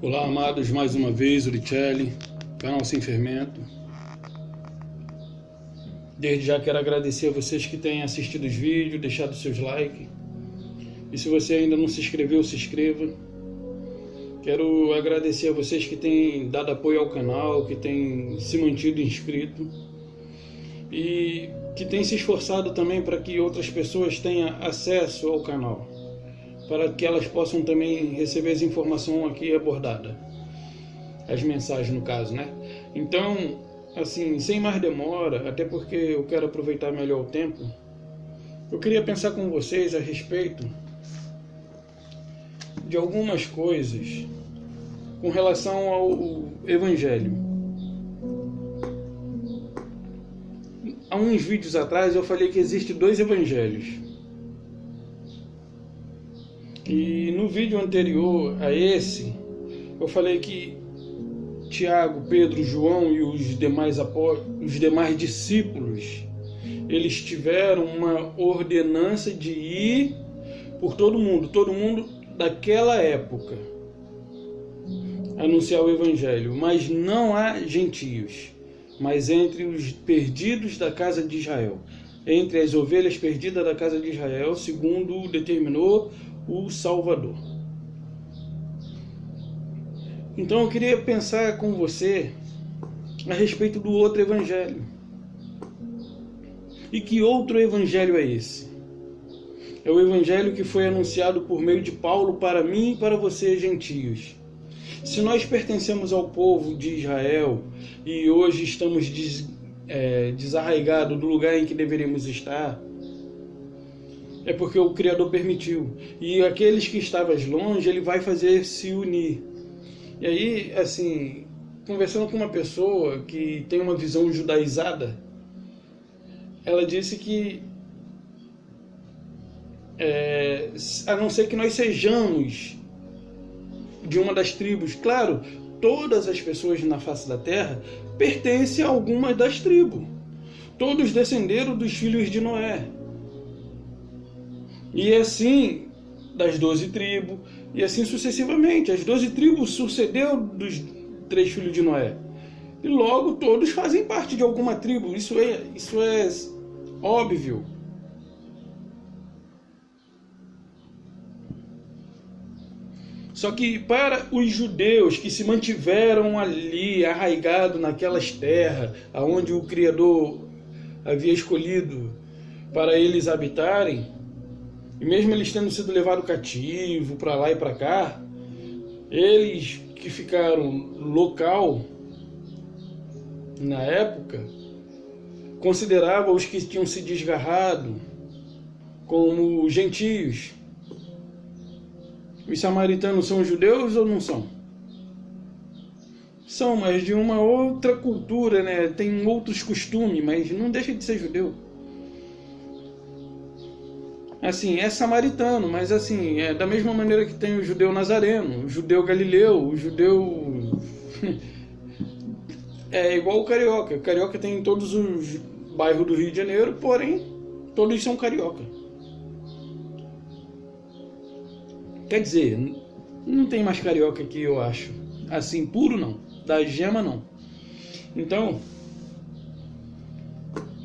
Olá, amados, mais uma vez, Uricelli, canal Sem Fermento. Desde já quero agradecer a vocês que têm assistido os vídeos, deixado seus likes. E se você ainda não se inscreveu, se inscreva. Quero agradecer a vocês que têm dado apoio ao canal, que têm se mantido inscrito e que têm se esforçado também para que outras pessoas tenham acesso ao canal, para que elas possam também receber as informações aqui abordadas, as mensagens no caso, né? Então, assim, sem mais demora, até porque eu quero aproveitar melhor o tempo, eu queria pensar com vocês a respeito de algumas coisas com relação ao Evangelho. Há uns vídeos atrás eu falei que existem dois Evangelhos. E no vídeo anterior a esse, eu falei que Tiago, Pedro, João e os demais discípulos, eles tiveram uma ordenança de ir por todo mundo daquela época, anunciar o Evangelho, mas não a gentios, mas entre os perdidos da casa de Israel, entre as ovelhas perdidas da casa de Israel, segundo determinou o Salvador. Então eu queria pensar com você a respeito do outro Evangelho. E que outro Evangelho é esse? É o Evangelho que foi anunciado por meio de Paulo para mim e para você, gentios. Se nós pertencemos ao povo de Israel e hoje estamos desarraigados do lugar em que deveríamos estar, é porque o Criador permitiu. E aqueles que estavam longe, Ele vai fazer se unir. E aí, assim, conversando com uma pessoa que tem uma visão judaizada, ela disse que a não ser que nós sejamos de uma das tribos, claro, todas as pessoas na face da terra pertencem a alguma das tribos. Todos descenderam dos filhos de Noé. E assim, das 12 tribos, e assim sucessivamente. As 12 tribos sucedeu dos 3 filhos de Noé. E logo todos fazem parte de alguma tribo. Isso é óbvio. Só que para os judeus que se mantiveram ali, arraigados naquelas terras, aonde o Criador havia escolhido para eles habitarem, e mesmo eles tendo sido levados cativo para lá e para cá, eles que ficaram local na época, consideravam os que tinham se desgarrado como gentios. Os samaritanos são judeus ou não são? São, mas de uma outra cultura, né? Tem outros costumes, mas não deixa de ser judeu. Assim, é samaritano, mas assim, é da mesma maneira que tem o judeu nazareno, o judeu galileu, o judeu... é igual o carioca. O carioca tem em todos os bairros do Rio de Janeiro, porém, todos são carioca. Quer dizer, não tem mais carioca aqui, eu acho. Assim, puro não. Da gema não. Então,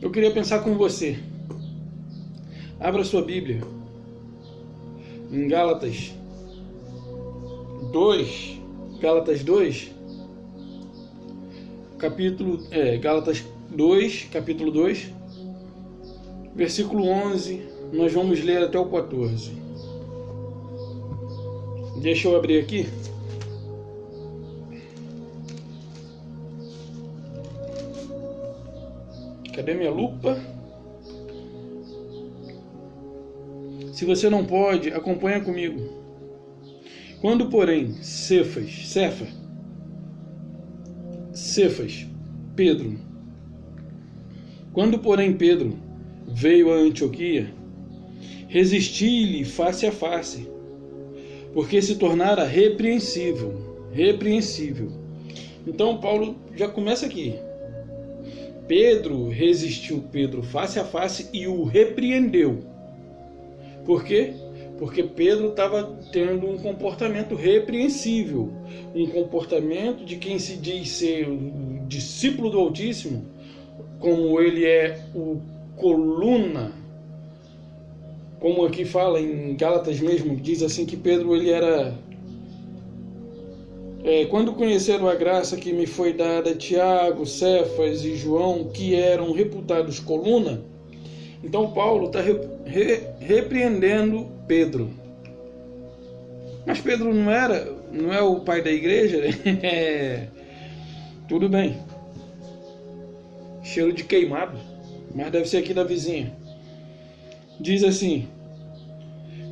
eu queria pensar com você. Abra sua Bíblia. Em Gálatas 2. Gálatas 2. Gálatas 2, capítulo 2. Versículo 11. Nós vamos ler até o 14. Deixa eu abrir aqui. Cadê minha lupa? Se você não pode, acompanha comigo. Quando, porém, Pedro. Quando, porém, Pedro veio a Antioquia, resisti-lhe face a face, porque se tornara repreensível. Então Paulo já começa aqui. Pedro resistiu face a face e o repreendeu. Por quê? porque Pedro estava tendo um comportamento repreensível, um comportamento de quem se diz ser o discípulo do Altíssimo, como ele é o coluna, como aqui fala em Gálatas mesmo, diz assim que Pedro ele era... quando conheceram a graça que me foi dada, Tiago, Cefas e João, que eram reputados coluna, então Paulo está repreendendo Pedro. Mas Pedro não é o pai da igreja? Tudo bem. Cheiro de queimado, mas deve ser aqui da vizinha. Diz assim: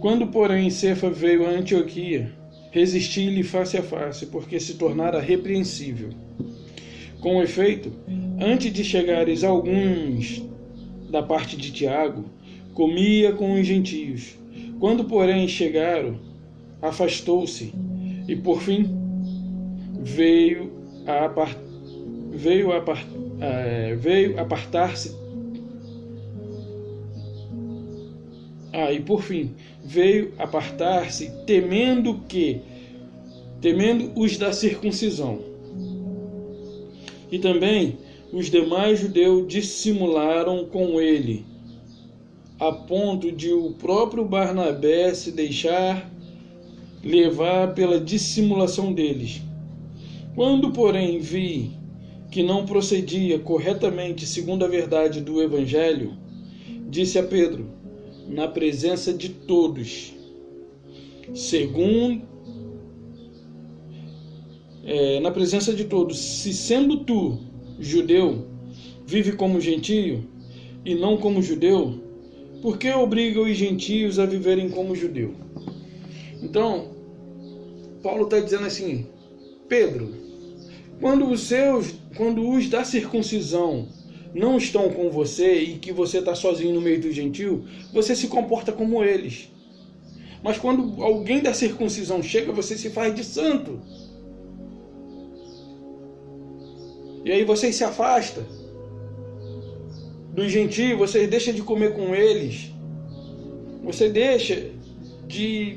quando porém Cefas veio a Antioquia, resisti-lhe face a face, porque se tornara repreensível. Com efeito, antes de chegares alguns da parte de Tiago, comia com os gentios. Quando porém chegaram, afastou-se, e por fim veio apartar-se. E por fim veio apartar-se, temendo os da circuncisão. E também os demais judeus dissimularam com ele, a ponto de o próprio Barnabé se deixar levar pela dissimulação deles. Quando, porém, vi que não procedia corretamente segundo a verdade do Evangelho, disse a Pedro, na presença de todos, se sendo tu judeu, vive como gentio e não como judeu, por que obriga os gentios a viverem como judeu? Então, Paulo está dizendo assim: Pedro, quando os da circuncisão não estão com você e que você está sozinho no meio do gentio, você se comporta como eles. Mas quando alguém da circuncisão chega, você se faz de santo. E aí você se afasta do gentio, você deixa de comer com eles, você deixa de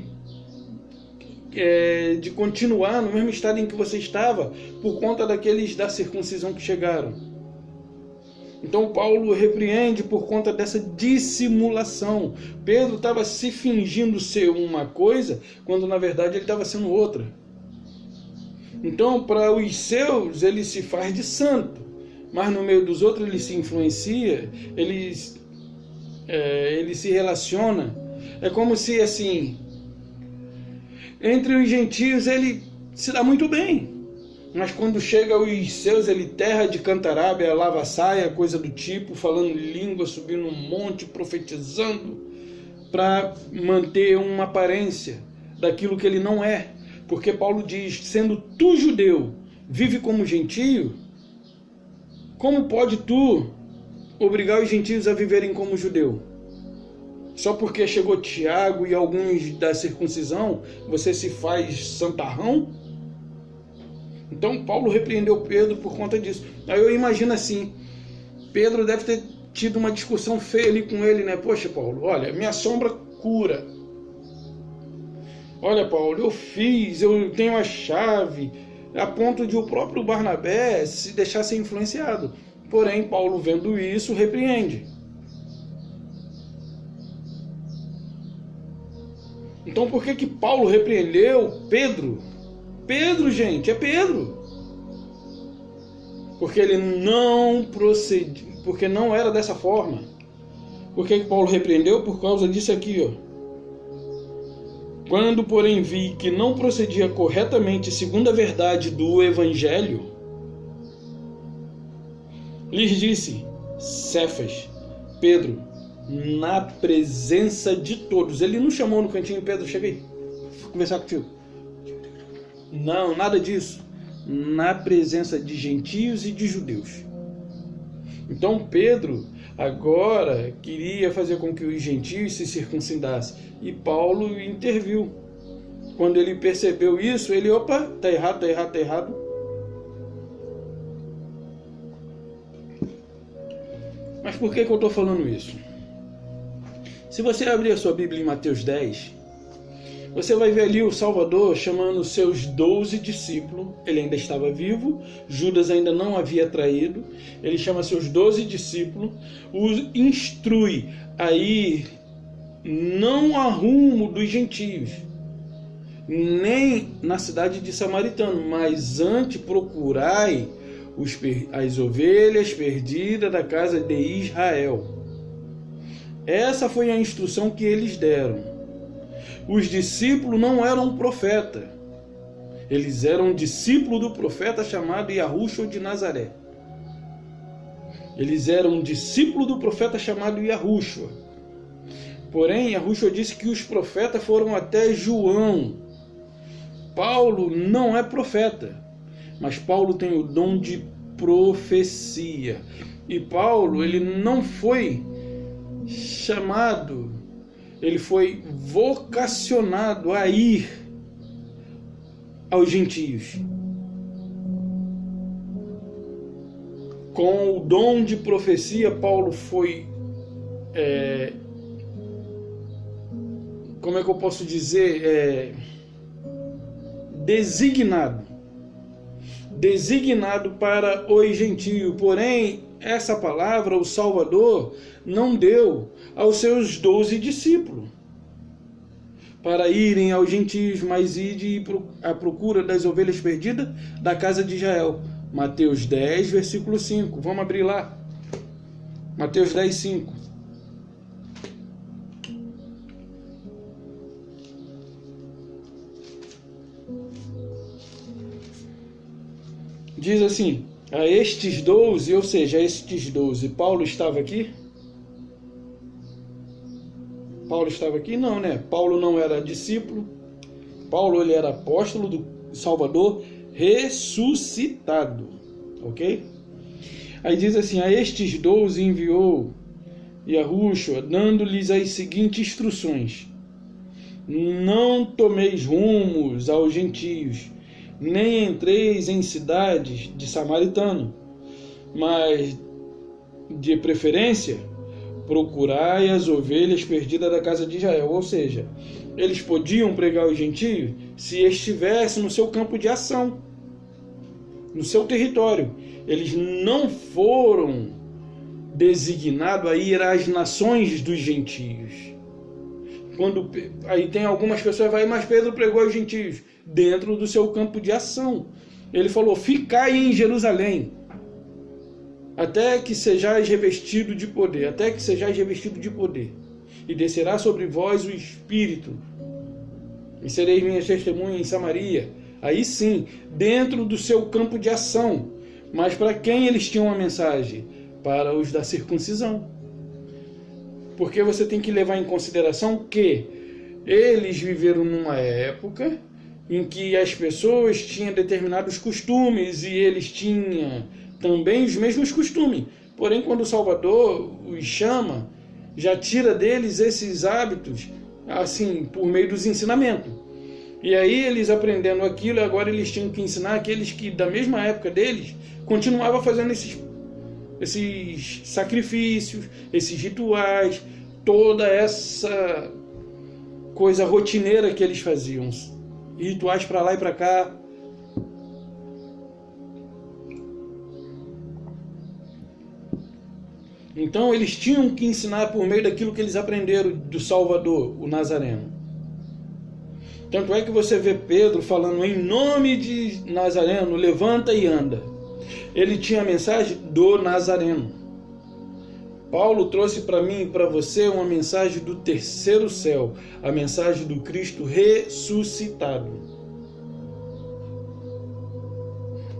continuar no mesmo estado em que você estava por conta daqueles da circuncisão que chegaram. Então Paulo repreende por conta dessa dissimulação. Pedro estava se fingindo ser uma coisa, quando na verdade ele estava sendo outra. Então, para os seus, ele se faz de santo, mas no meio dos outros ele se influencia, ele se relaciona. É como se, assim, entre os gentios ele se dá muito bem, mas quando chega aos seus, ele terra de cantarábia, lava saia, coisa do tipo, falando língua, subindo um monte, profetizando, para manter uma aparência daquilo que ele não é. Porque Paulo diz, sendo tu judeu, vive como gentio, como pode tu obrigar os gentios a viverem como judeu? Só porque chegou Tiago e alguns da circuncisão, você se faz santarrão? Então Paulo repreendeu Pedro por conta disso. Aí eu imagino assim, Pedro deve ter tido uma discussão feia ali com ele, né? Poxa, Paulo, olha, minha sombra cura. Olha, Paulo, eu tenho a chave, a ponto de o próprio Barnabé se deixar ser influenciado. Porém, Paulo, vendo isso, repreende. Então, por que Paulo repreendeu Pedro? Pedro, gente, é Pedro. Porque ele não procedia, porque não era dessa forma. Por que Paulo repreendeu? Por causa disso aqui, ó. Quando, porém, vi que não procedia corretamente segundo a verdade do Evangelho, lhes disse, Cefas, Pedro, na presença de todos. Ele não chamou no cantinho, Pedro, chega aí, vou conversar contigo. Não, nada disso. Na presença de gentios e de judeus. Então Pedro agora queria fazer com que os gentios se circuncidassem. E Paulo interviu. Quando ele percebeu isso, ele, opa, tá errado. Mas por que eu estou falando isso? Se você abrir a sua Bíblia em Mateus 10, Você vai ver ali o Salvador chamando seus 12 discípulos. Ele ainda estava vivo, Judas ainda não havia traído. Ele chama seus 12 discípulos, os instrui a ir não a rumo dos gentios, nem na cidade de Samaritano, mas antes procurai as ovelhas perdidas da casa de Israel. Essa foi a instrução que eles deram. Os discípulos não eram profetas. Eles eram discípulos do profeta chamado Yahushua de Nazaré. Eles eram discípulos do profeta chamado Yahushua. Porém, Yahushua disse que os profetas foram até João. Paulo não é profeta, mas Paulo tem o dom de profecia. E Paulo, ele não foi chamado, ele foi vocacionado a ir aos gentios. Com o dom de profecia, Paulo foi, como é que eu posso dizer, designado para os gentios. Porém, essa palavra, o Salvador, não deu aos seus 12 discípulos para irem aos gentios, mas ide à procura das ovelhas perdidas da casa de Israel. Mateus 10, versículo 5. Vamos abrir lá. Mateus 10, 5. Diz assim: a estes 12, ou seja, a estes 12, Paulo estava aqui? Paulo estava aqui? Não, né? Paulo não era discípulo. Paulo, ele era apóstolo do Salvador ressuscitado. Ok? Aí diz assim: a estes 12 enviou Yahushua, dando-lhes as seguintes instruções: não tomeis rumos aos gentios, nem entreis em cidades de samaritano, mas de preferência procurai as ovelhas perdidas da casa de Israel. Ou seja, eles podiam pregar aos gentios se estivesse no seu campo de ação, no seu território. Eles não foram designados a ir às nações dos gentios. Aí tem algumas pessoas que vai, mas Pedro pregou aos gentios dentro do seu campo de ação. Ele falou: ficai em Jerusalém, até que sejais revestido de poder, e descerá sobre vós o Espírito, e sereis minhas testemunhas em Samaria. Aí sim, dentro do seu campo de ação. Mas para quem eles tinham uma mensagem? Para os da circuncisão. Porque você tem que levar em consideração que eles viveram numa época em que as pessoas tinham determinados costumes e eles tinham também os mesmos costumes. Porém, quando o Salvador os chama, já tira deles esses hábitos, assim, por meio dos ensinamentos. E aí, eles aprendendo aquilo, agora eles tinham que ensinar aqueles que, da mesma época deles, continuavam fazendo esses sacrifícios, esses rituais, toda essa coisa rotineira que eles faziam. Rituais para lá e para cá. Então eles tinham que ensinar por meio daquilo que eles aprenderam do Salvador, o Nazareno. Tanto é que você vê Pedro falando: em nome de Nazareno, levanta e anda. Ele tinha a mensagem do Nazareno. Paulo trouxe para mim e para você uma mensagem do terceiro céu, a mensagem do Cristo ressuscitado.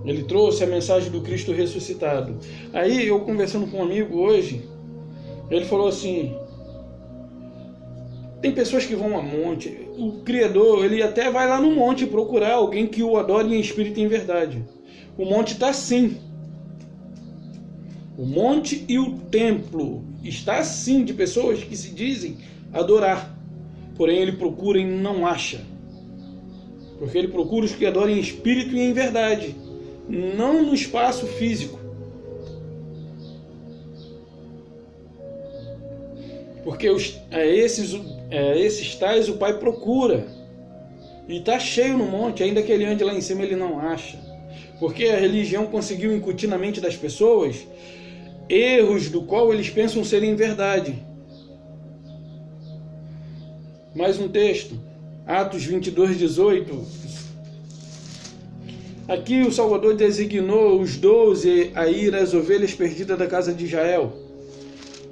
Ele trouxe a mensagem do Cristo ressuscitado. Aí eu conversando com um amigo hoje, ele falou assim: tem pessoas que vão a monte, o Criador, ele até vai lá no monte procurar alguém que o adore em espírito e em verdade. O monte está sim. O monte e o templo está sim de pessoas que se dizem adorar. Porém ele procura e não acha. Porque ele procura os que adorem em espírito e em verdade, não no espaço físico. Porque esses tais o Pai procura. E está cheio no monte, ainda que ele ande lá em cima, ele não acha. Porque a religião conseguiu incutir na mente das pessoas erros do qual eles pensam serem verdade. Mais um texto, Atos 22, 18. Aqui o Salvador designou os 12 a ir às ovelhas perdidas da casa de Israel.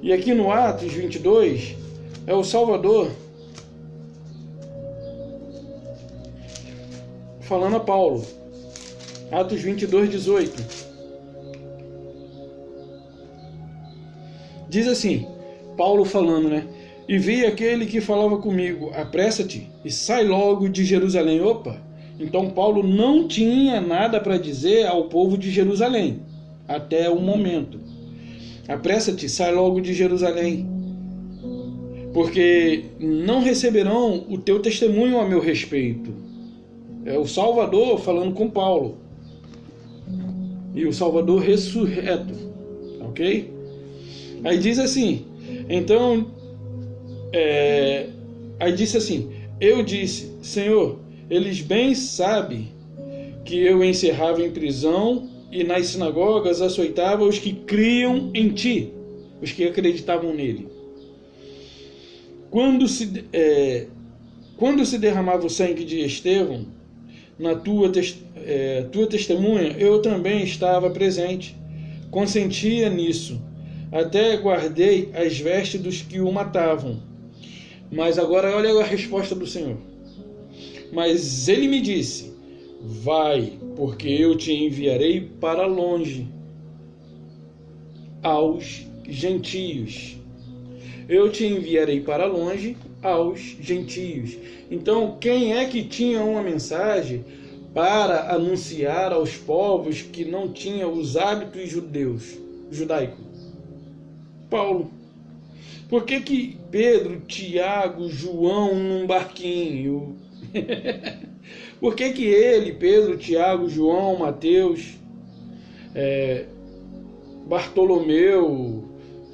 E aqui no Atos 22, é o Salvador falando a Paulo. Atos 22, 18. Diz assim, Paulo falando, né? E vi aquele que falava comigo, apressa-te e sai logo de Jerusalém. Opa! Então Paulo não tinha nada para dizer ao povo de Jerusalém, até o momento. Apressa-te, sai logo de Jerusalém, porque não receberão o teu testemunho a meu respeito. É o Salvador falando com Paulo. E o Salvador ressurreto, ok? Aí diz assim, então, aí disse assim, eu disse, Senhor, eles bem sabem que eu encerrava em prisão e nas sinagogas açoitava os que criam em ti, os que acreditavam nele. Quando se derramava o sangue de Estevão, na tua testemunha, eu também estava presente, consentia nisso, até guardei as vestes dos que o matavam. Mas agora olha a resposta do Senhor. Mas ele me disse, vai, porque eu te enviarei para longe, aos gentios. Eu te enviarei para longe aos gentios. Então, quem é que tinha uma mensagem para anunciar aos povos que não tinham os hábitos judaicos? Paulo. Por que Pedro, Tiago, João num barquinho? Por que ele, Pedro, Tiago, João, Mateus, Bartolomeu,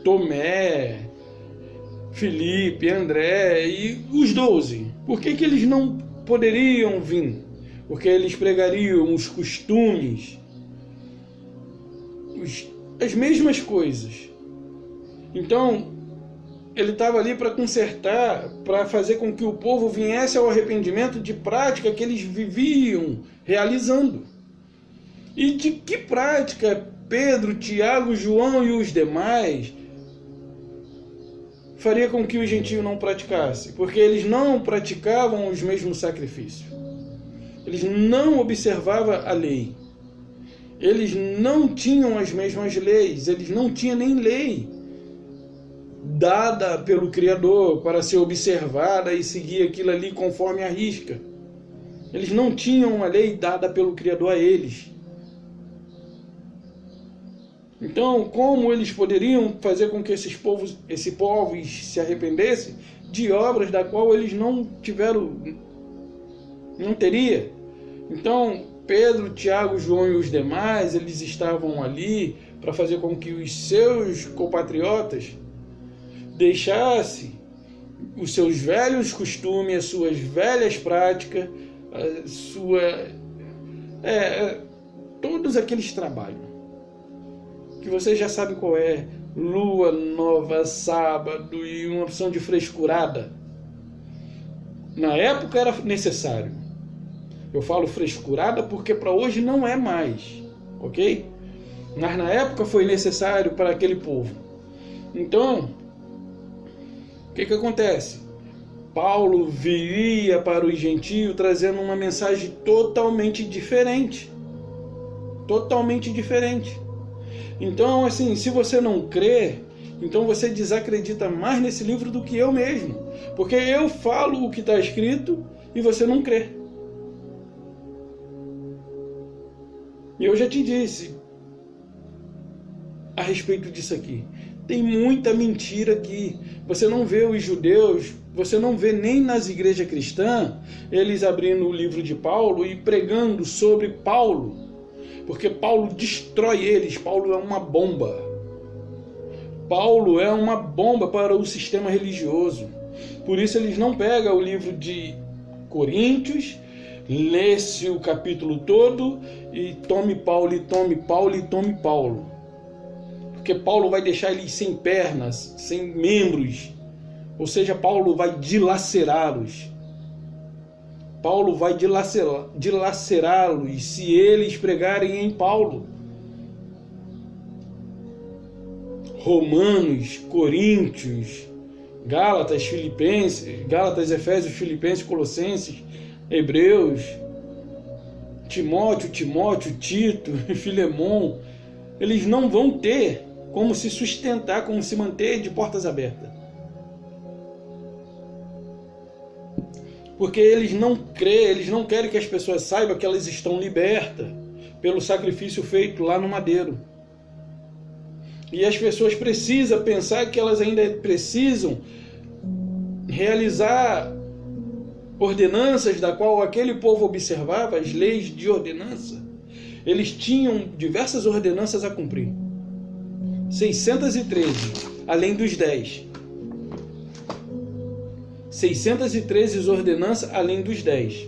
Tomé, Filipe, André e os 12? Por que eles não poderiam vir? Porque eles pregariam os costumes, as mesmas coisas. Então, ele estava ali para consertar, para fazer com que o povo viesse ao arrependimento de prática que eles viviam realizando. E de que prática Pedro, Tiago, João e os demais faria com que o gentio não praticasse? Porque eles não praticavam os mesmos sacrifícios. Eles não observavam a lei. Eles não tinham as mesmas leis. Eles não tinham nem lei dada pelo Criador para ser observada e seguir aquilo ali conforme a risca. Eles não tinham uma lei dada pelo Criador a eles. Então, como eles poderiam fazer com que esse povos se arrependessem de obras da qual eles não teria? Então, Pedro, Tiago, João e os demais, eles estavam ali para fazer com que os seus compatriotas deixassem os seus velhos costumes, as suas velhas práticas, todos aqueles trabalhos que você já sabe qual é, lua nova, sábado e uma opção de frescurada. Na época era necessário. Eu falo frescurada porque para hoje não é mais, ok? Mas na época foi necessário para aquele povo. Então, o que acontece? Paulo viria para os gentios trazendo uma mensagem totalmente diferente. Totalmente diferente. Então, assim, se você não crê, então você desacredita mais nesse livro do que eu mesmo. Porque eu falo o que está escrito e você não crê. E eu já te disse a respeito disso aqui. Tem muita mentira aqui. Você não vê os judeus, você não vê nem nas igrejas cristãs, eles abrindo o livro de Paulo e pregando sobre Paulo. Porque Paulo destrói eles. Paulo é uma bomba. Paulo é uma bomba para o sistema religioso. Por isso eles não pegam o livro de Coríntios, lesse o capítulo todo e tome Paulo, e tome Paulo, e tome Paulo. Porque Paulo vai deixar eles sem pernas, sem membros. Ou seja, Paulo vai dilacerá-los. Paulo vai dilacerá-los se eles pregarem em Paulo. Romanos, Coríntios, Gálatas, Filipenses, Gálatas, Efésios, Filipenses, Colossenses, Hebreus, Timóteo, Tito, Filemon, eles não vão ter como se sustentar, como se manter de portas abertas. Porque eles não querem que as pessoas saibam que elas estão libertas pelo sacrifício feito lá no madeiro. E as pessoas precisam pensar que elas ainda precisam realizar ordenanças da qual aquele povo observava, as leis de ordenança. Eles tinham diversas ordenanças a cumprir. 613, além dos 10. 613 ordenanças, além dos 10.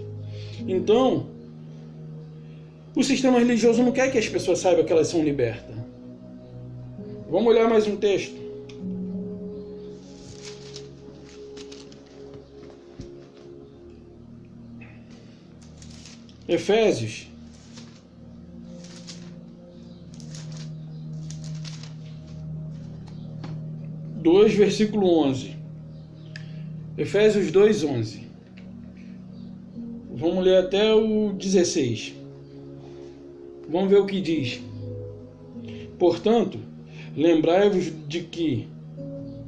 Então, o sistema religioso não quer que as pessoas saibam que elas são libertas. Vamos olhar mais um texto. Efésios. Versículo 11. Efésios 2, 11. Vamos ler até o 16. Vamos ver o que diz. Portanto, lembrai-vos de que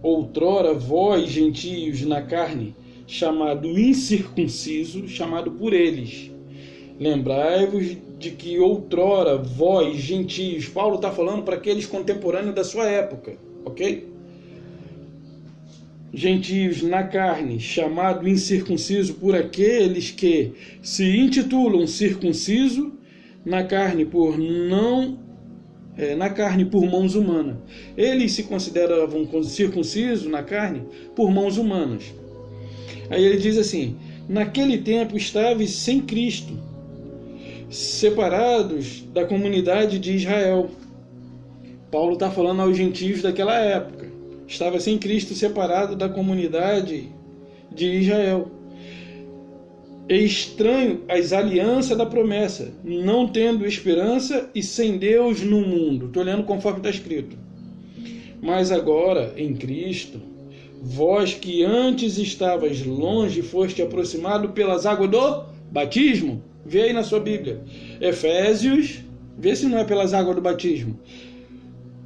outrora vós, gentios na carne, chamado incircunciso, chamado por eles. Lembrai-vos de que outrora vós, gentios, Paulo está falando para aqueles contemporâneos da sua época, ok? Gentios na carne, chamado incircunciso por aqueles que se intitulam circunciso na carne por mãos humanas. Eles se consideravam circuncisos na carne por mãos humanas. Aí ele diz assim: naquele tempo estáveis sem Cristo, separados da comunidade de Israel. Paulo está falando aos gentios daquela época. Estava sem Cristo, separado da comunidade de Israel. Estranho às alianças da promessa, não tendo esperança e sem Deus no mundo. Estou lendo conforme está escrito. Mas agora, em Cristo, vós que antes estavas longe, foste aproximado pelas águas do batismo. Vê aí na sua Bíblia. Efésios, vê se não é pelas águas do batismo.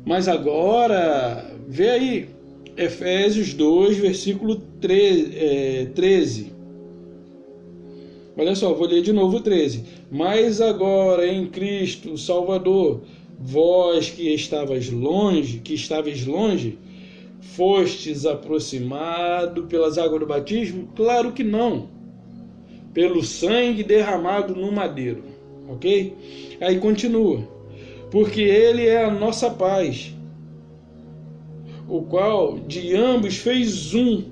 Mas agora, vê aí. Efésios 2, versículo 13. Olha só, vou ler de novo o 13. Mas agora em Cristo Salvador, vós que estavais longe, fostes aproximado pelas águas do batismo? Claro que não. Pelo sangue derramado no madeiro. Ok? Aí continua. Porque ele é a nossa paz, o qual de ambos fez um,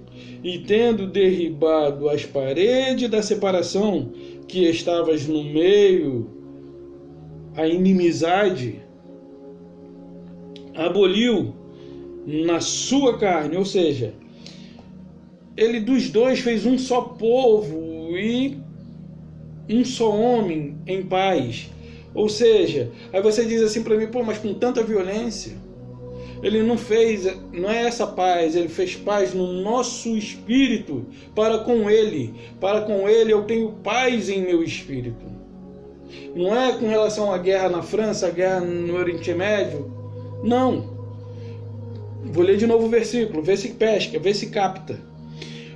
e tendo derribado as paredes da separação que estavas no meio, a inimizade, aboliu na sua carne, ou seja, ele dos dois fez um só povo e um só homem em paz. Ou seja, aí você diz assim para mim, pô, mas com tanta violência, ele não fez, não é essa paz, ele fez paz no nosso espírito para com ele eu tenho paz em meu espírito. Não é com relação à guerra na França, a guerra no Oriente Médio, não. Vou ler de novo o versículo, vê se pesca, vê se capta.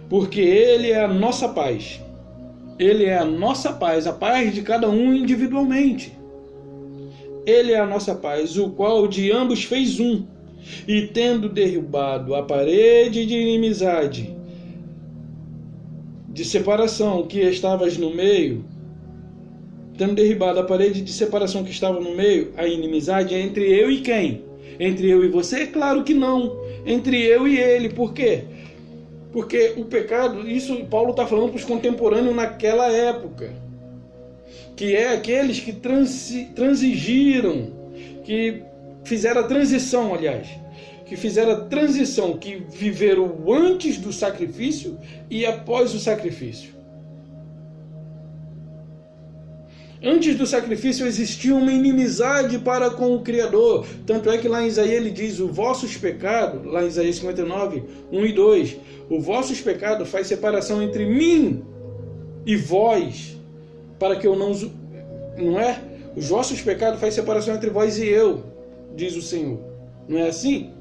Porque ele é a nossa paz. Ele é a nossa paz, a paz de cada um individualmente. Ele é a nossa paz, o qual de ambos fez um, e tendo derrubado a parede de inimizade, de separação que estavas no meio, tendo derribado a parede de separação que estava no meio, a inimizade é entre eu e quem? Entre eu e você? Claro que não. Entre eu e ele. Por quê? Porque o pecado, isso Paulo está falando para os contemporâneos naquela época. que é aqueles que transigiram, que fizeram a transição, aliás, que fizeram a transição, que viveram antes do sacrifício e após o sacrifício. Antes do sacrifício existia uma inimizade para com o Criador. Tanto é que lá em Isaías ele diz, os vossos pecados, lá em Isaías 59, 1 e 2, os vossos pecados faz separação entre mim e vós, para que eu não é? Os vossos pecados faz separação entre vós e eu, diz o Senhor. Não é assim?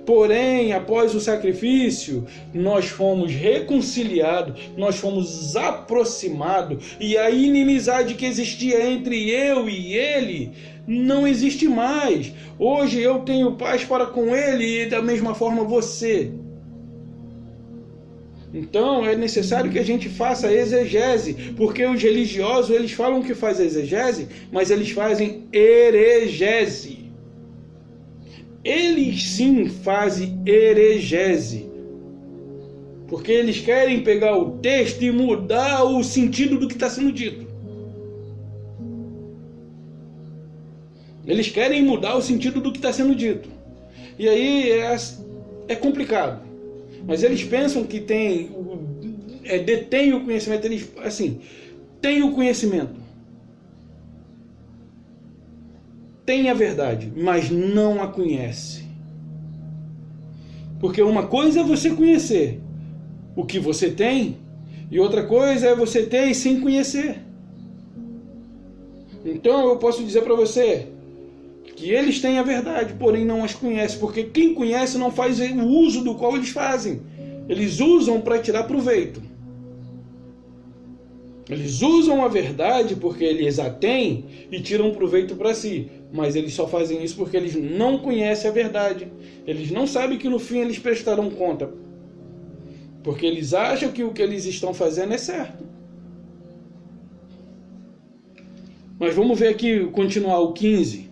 Porém, após o sacrifício, nós fomos reconciliados, nós fomos aproximados, e a inimizade que existia entre eu e ele não existe mais. Hoje eu tenho paz para com ele e da mesma forma você. Então é necessário que a gente faça a exegese, porque os religiosos eles falam que faz a exegese, mas eles fazem heregese. Eles sim fazem heregese, porque eles querem pegar o texto e mudar o sentido do que está sendo dito. Eles querem mudar o sentido do que está sendo dito. E aí é complicado. Mas eles pensam que detêm o conhecimento. Eles, assim, têm o conhecimento. Tem a verdade, mas não a conhece. Porque uma coisa é você conhecer o que você tem, e outra coisa é você ter sem conhecer. Então eu posso dizer para você que eles têm a verdade, porém não as conhecem, porque quem conhece não faz o uso do qual eles fazem. Eles usam para tirar proveito. Eles usam a verdade porque eles a têm e tiram proveito para si. Mas eles só fazem isso porque eles não conhecem a verdade. Eles não sabem que no fim eles prestarão conta. Porque eles acham que o que eles estão fazendo é certo. Mas vamos ver aqui, continuar o 15.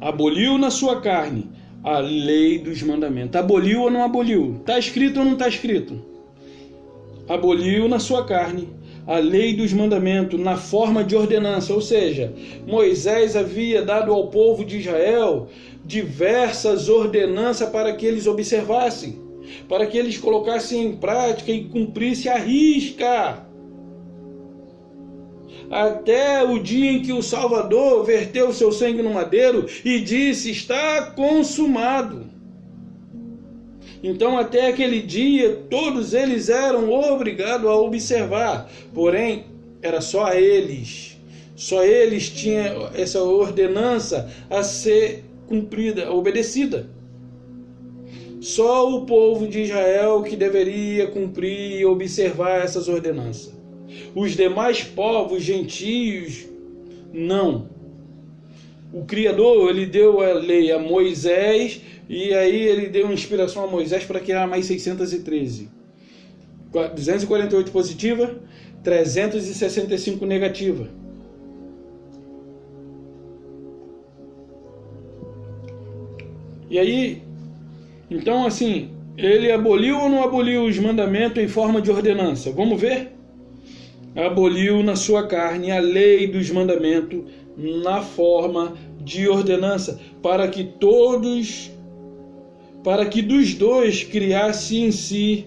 Aboliu na sua carne a lei dos mandamentos. Aboliu ou não aboliu? Está escrito ou não está escrito? Aboliu na sua carne a lei dos mandamentos na forma de ordenança, ou seja, Moisés havia dado ao povo de Israel diversas ordenanças para que eles observassem, para que eles colocassem em prática e cumprissem à risca. Até o dia em que o Salvador verteu seu sangue no madeiro e disse, está consumado. Então até aquele dia todos eles eram obrigados a observar, porém era só eles tinham essa ordenança a ser cumprida, obedecida. Só o povo de Israel que deveria cumprir e observar essas ordenanças. Os demais povos gentios não. O Criador ele deu a lei a Moisés, e aí ele deu inspiração a Moisés para criar mais 613. 248 positiva, 365 negativa. E aí, então assim, ele aboliu ou não aboliu os mandamentos em forma de ordenança? Vamos ver? Aboliu na sua carne a lei dos mandamentos na forma de ordenança, para que dos dois criasse em si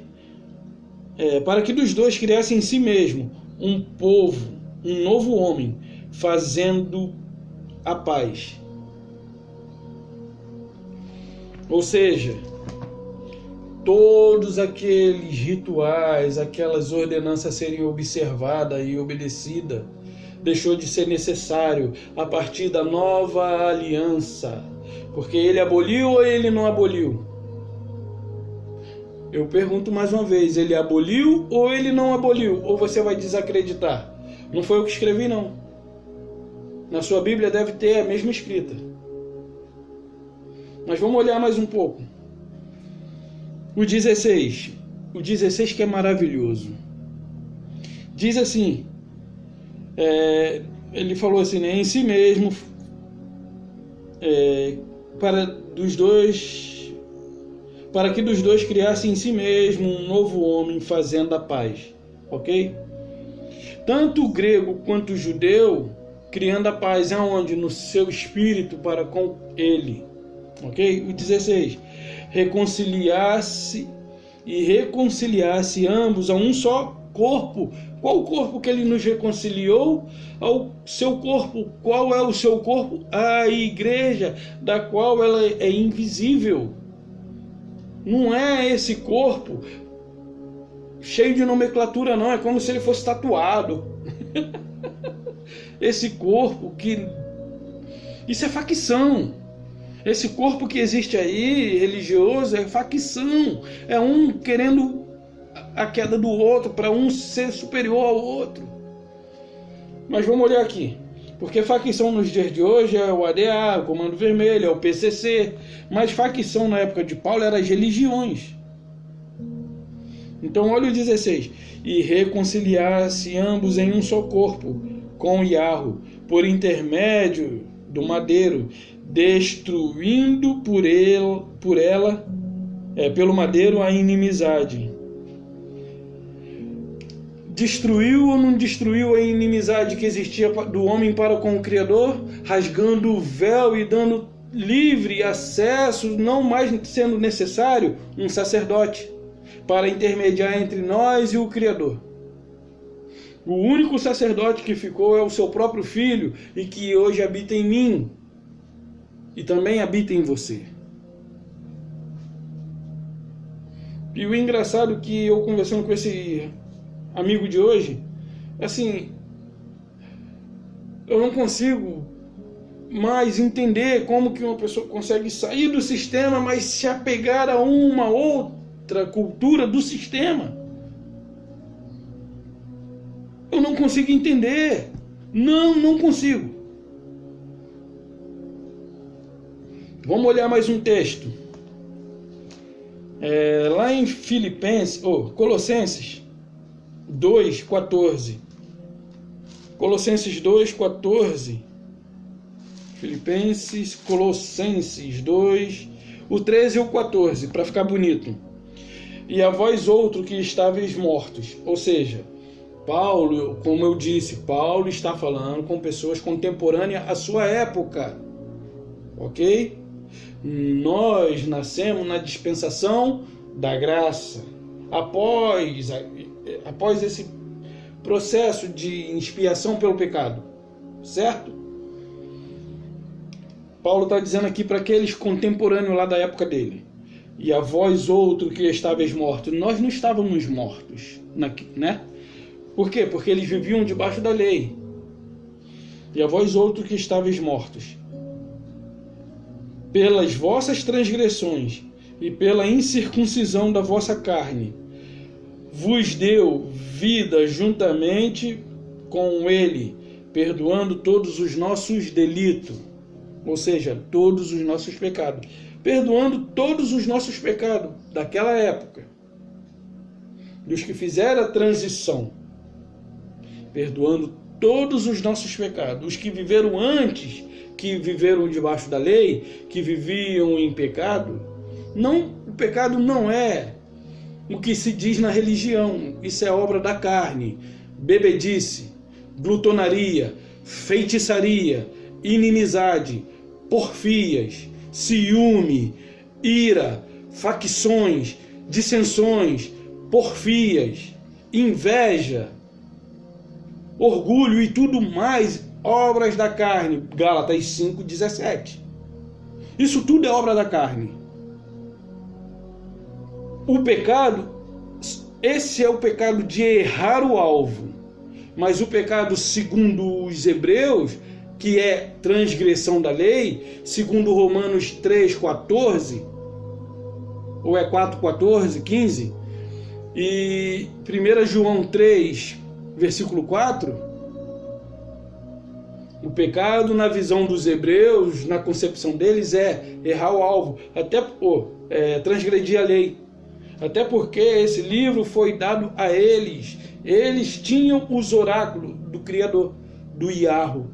mesmo um povo, um novo homem, fazendo a paz. Ou seja, todos aqueles rituais, aquelas ordenanças serem observadas e obedecidas, deixou de ser necessário a partir da nova aliança. Porque ele aboliu ou ele não aboliu? Eu pergunto mais uma vez, ele aboliu ou ele não aboliu? Ou você vai desacreditar? Não foi eu que escrevi, não. Na sua Bíblia deve ter a mesma escrita. Mas vamos olhar mais um pouco. O 16 que é maravilhoso. Diz assim, ele falou assim, né, em si mesmo, para que dos dois criassem em si mesmo um novo homem fazendo a paz, ok? tanto o grego quanto o judeu, criando a paz aonde? No seu espírito para com ele. Ok? O 16. Reconciliar-se ambos a um só corpo. Qual o corpo que ele nos reconciliou? Ao seu corpo. Qual é o seu corpo? A igreja, da qual ela é invisível. Não é esse corpo cheio de nomenclatura, não. É como se ele fosse tatuado. Esse corpo que... Isso é facção. Esse corpo que existe aí, religioso, é facção. É um querendo a queda do outro, para um ser superior ao outro. Mas vamos olhar aqui. Porque facção nos dias de hoje é o ADA, o Comando Vermelho, é o PCC. Mas facção na época de Paulo eram as religiões. Então olha o 16. E reconciliar-se ambos em um só corpo, com Iarro, por intermédio do madeiro, destruindo pelo madeiro a inimizade. Destruiu ou não destruiu a inimizade que existia do homem para com o Criador, rasgando o véu e dando livre acesso, não mais sendo necessário um sacerdote para intermediar entre nós e o Criador. O único sacerdote que ficou é o seu próprio Filho, e que hoje habita em mim e também habita em você. E o engraçado que eu conversando com esse amigo de hoje, assim, eu não consigo mais entender como que uma pessoa consegue sair do sistema, mas se apegar a uma outra cultura do sistema. Eu não consigo entender. Não consigo. Vamos olhar mais um texto. Lá em Colossenses 2:14. Colossenses 2:14. Colossenses 2, o 13 e o 14, para ficar bonito. E a vós outro que estáveis mortos. Ou seja, Paulo, como eu disse, Paulo está falando com pessoas contemporâneas à sua época. Ok? Nós nascemos na dispensação da graça. Após esse processo de expiação pelo pecado. Certo? Paulo está dizendo aqui para aqueles contemporâneos lá da época dele. E a vós outro que estáveis mortos. Nós não estávamos mortos, né? Por quê? Porque eles viviam debaixo da lei. E a vós outro que estáveis mortos, pelas vossas transgressões e pela incircuncisão da vossa carne, vos deu vida juntamente com ele, perdoando todos os nossos delitos, ou seja, todos os nossos pecados, perdoando todos os nossos pecados daquela época, dos que fizeram a transição, perdoando todos os nossos pecados, os que viveram antes, que viveram debaixo da lei, que viviam em pecado. Não, o pecado não é o que se diz na religião, isso é obra da carne, bebedice, glutonaria, feitiçaria, inimizade, porfias, ciúme, ira, facções, dissensões, porfias, inveja, orgulho e tudo mais, obras da carne. Gálatas 5:17. Isso tudo é obra da carne. O pecado, esse é o pecado de errar o alvo. Mas o pecado, segundo os hebreus, que é transgressão da lei, segundo Romanos 3:14, ou é 4:14, 15, e 1 João 3, versículo 4, o pecado na visão dos hebreus, na concepção deles, é errar o alvo, transgredir a lei. Até porque esse livro foi dado a eles. Eles tinham os oráculos do Criador, do Iarro.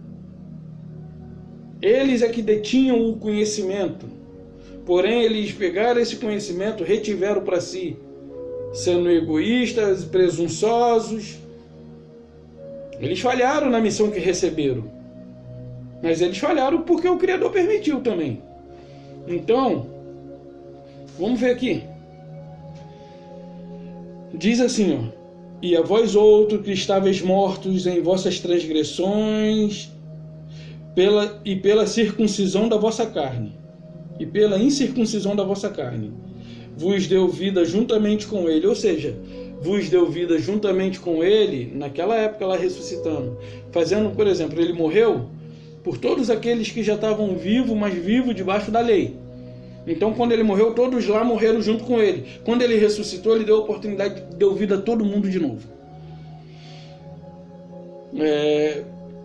Eles é que detinham o conhecimento. Porém, eles pegaram esse conhecimento, retiveram para si, sendo egoístas, presunçosos, Eles falharam na missão que receberam. Mas eles falharam porque o Criador permitiu também. Então, vamos ver aqui. Diz assim, ó: e a vós outros que estáveis mortos em vossas transgressões pela circuncisão da vossa carne, e pela incircuncisão da vossa carne, vos deu vida juntamente com ele. Ou seja, vos deu vida juntamente com ele, naquela época lá ressuscitando, fazendo, por exemplo, ele morreu por todos aqueles que já estavam vivos, mas vivos debaixo da lei. Então, quando ele morreu, todos lá morreram junto com ele. Quando ele ressuscitou, ele deu a oportunidade, deu vida a todo mundo de novo.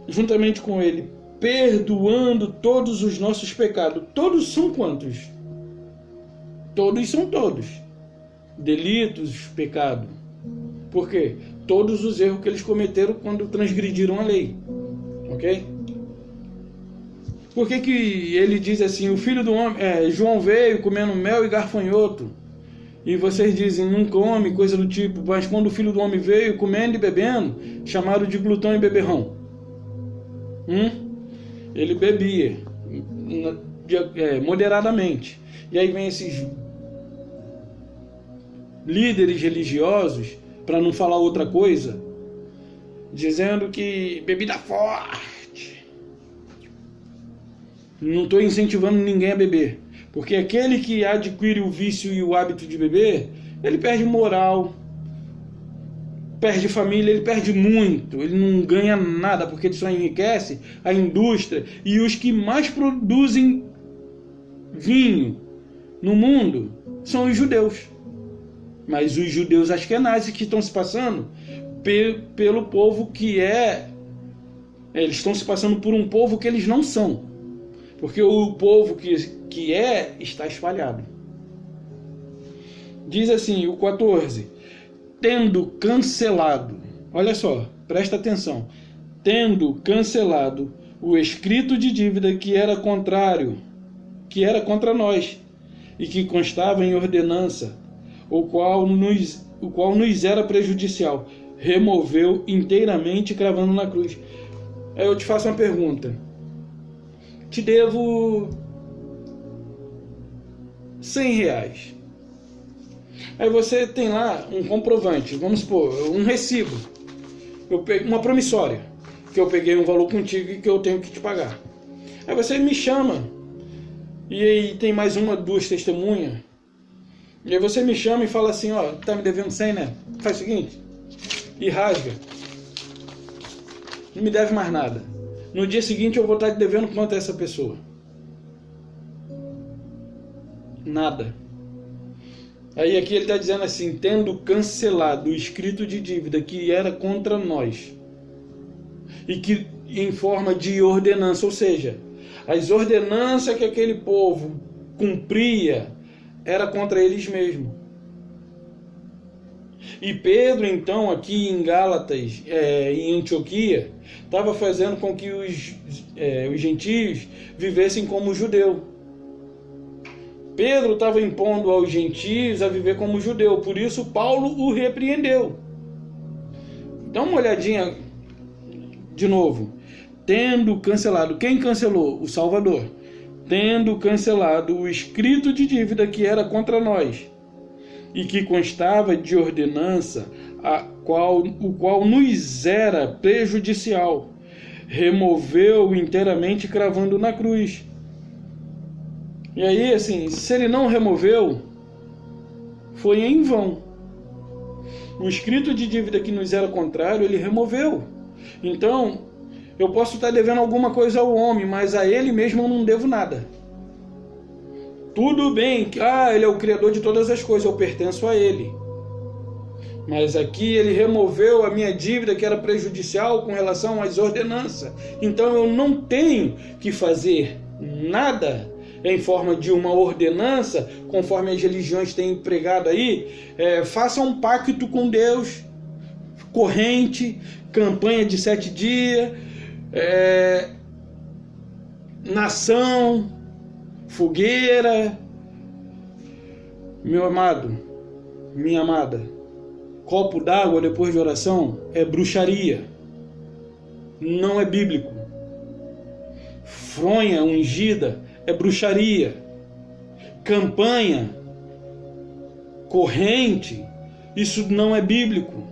Juntamente com ele, perdoando todos os nossos pecados. Todos são quantos? Todos são todos. Delitos, pecado. Por quê? Todos os erros que eles cometeram quando transgrediram a lei. Ok? Por que que ele diz assim, o filho do homem, João veio comendo mel e garfanhoto, e vocês dizem, não come, coisa do tipo, mas quando o filho do homem veio comendo e bebendo, chamaram de glutão e beberrão. Ele bebia moderadamente. E aí vem esses líderes religiosos, para não falar outra coisa, dizendo que bebida forte. Não estou incentivando ninguém a beber, porque aquele que adquire o vício e o hábito de beber, ele perde moral, perde família, ele perde muito, ele não ganha nada, porque ele só enriquece a indústria. E os que mais produzem vinho no mundo são os judeus. Mas os judeus askenazes que estão se passando pelo povo que eles estão se passando por um povo que eles não são. Porque o povo que está espalhado. Diz assim, o 14. Tendo cancelado, olha só, presta atenção. Tendo cancelado o escrito de dívida que era contra nós, e que constava em ordenança, o qual nos era prejudicial, removeu inteiramente, cravando na cruz. Aí eu te faço uma pergunta. Te devo R$100. Aí você tem lá um comprovante, vamos supor, um recibo, uma promissória, que eu peguei um valor contigo e que eu tenho que te pagar. Aí você me chama, e aí tem mais duas testemunhas, e aí você me chama e fala assim, ó, tá me devendo 100, né? Faz o seguinte, e rasga. Não me deve mais nada. No dia seguinte eu vou estar te devendo quanto a essa pessoa? Nada. Aí aqui ele está dizendo assim, tendo cancelado o escrito de dívida que era contra nós, e que em forma de ordenança, ou seja, as ordenanças que aquele povo cumpria era contra eles mesmos. E Pedro, então, aqui em Gálatas, em Antioquia, estava fazendo com que os gentios vivessem como judeu. Pedro estava impondo aos gentios a viver como judeu, por isso Paulo o repreendeu. Dá uma olhadinha de novo. Tendo cancelado, quem cancelou? O Salvador. Tendo cancelado o escrito de dívida que era contra nós, e que constava de ordenança, o qual nos era prejudicial, removeu inteiramente, cravando na cruz. E aí, assim, se ele não removeu, foi em vão. O escrito de dívida que nos era contrário, ele removeu. Então, eu posso estar devendo alguma coisa ao homem, mas a ele mesmo eu não devo nada. Tudo bem, ele é o Criador de todas as coisas, eu pertenço a ele. Mas aqui ele removeu a minha dívida que era prejudicial com relação às ordenanças. Então eu não tenho que fazer nada em forma de uma ordenança, conforme as religiões têm pregado aí. Faça um pacto com Deus, corrente, campanha de 7 dias, nação, fogueira. Meu amado, minha amada, copo d'água depois de oração é bruxaria. não é bíblico. Fronha ungida é bruxaria. Campanha, corrente, isso não é bíblico.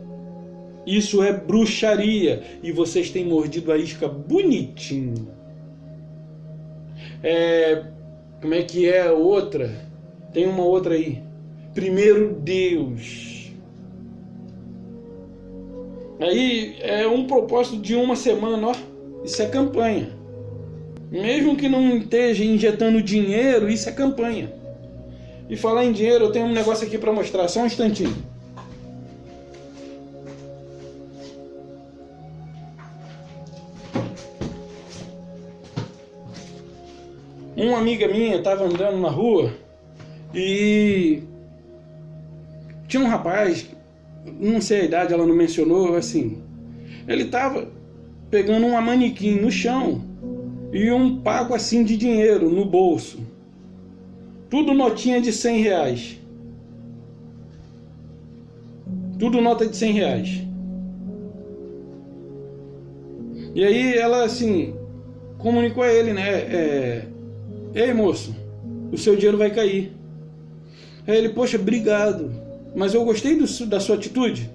Isso é bruxaria. E vocês têm mordido a isca bonitinho. Como é que é a outra? Tem uma outra aí. Primeiro Deus. Aí é um propósito de uma semana, ó. Isso é campanha. Mesmo que não esteja injetando dinheiro, isso é campanha. E falar em dinheiro, eu tenho um negócio aqui para mostrar, só um instantinho. Uma amiga minha estava andando na rua e tinha um rapaz, não sei a idade, ela não mencionou, assim, ele estava pegando uma manequim no chão e um paco assim de dinheiro no bolso. Tudo notinha de R$100. Tudo nota de R$100. E aí ela assim comunicou a ele, né? Ei, moço, o seu dinheiro vai cair. Aí ele, poxa, obrigado, mas eu gostei da sua atitude.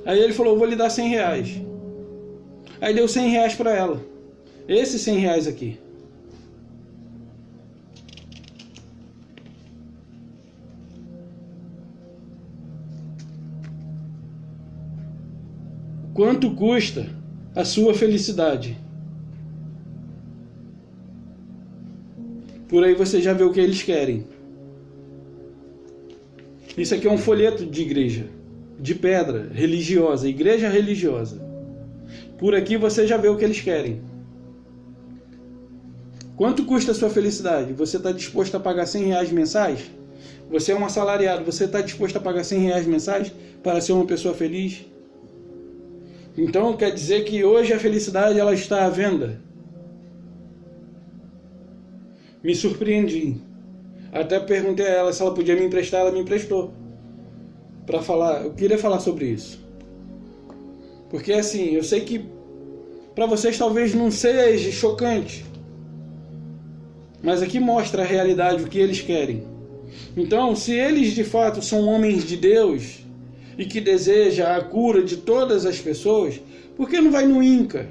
Aí ele falou, vou lhe dar R$100. Aí deu R$100 para ela. Esses R$100 aqui. Quanto custa a sua felicidade? Por aí você já vê o que eles querem. Isso aqui é um folheto de igreja, de pedra, religiosa, igreja religiosa. Por aqui você já vê o que eles querem. Quanto custa a sua felicidade? Você está disposto a pagar R$100 mensais? Você é um assalariado, você está disposto a pagar R$100 mensais para ser uma pessoa feliz? Então quer dizer que hoje a felicidade ela está à venda? Me surpreendi. Até perguntei a ela se ela podia me emprestar, ela me emprestou. Para falar, eu queria falar sobre isso. Porque assim, eu sei que para vocês talvez não seja chocante. Mas aqui mostra a realidade, o que eles querem. Então, se eles de fato são homens de Deus e que desejam a cura de todas as pessoas, por que não vai no INCA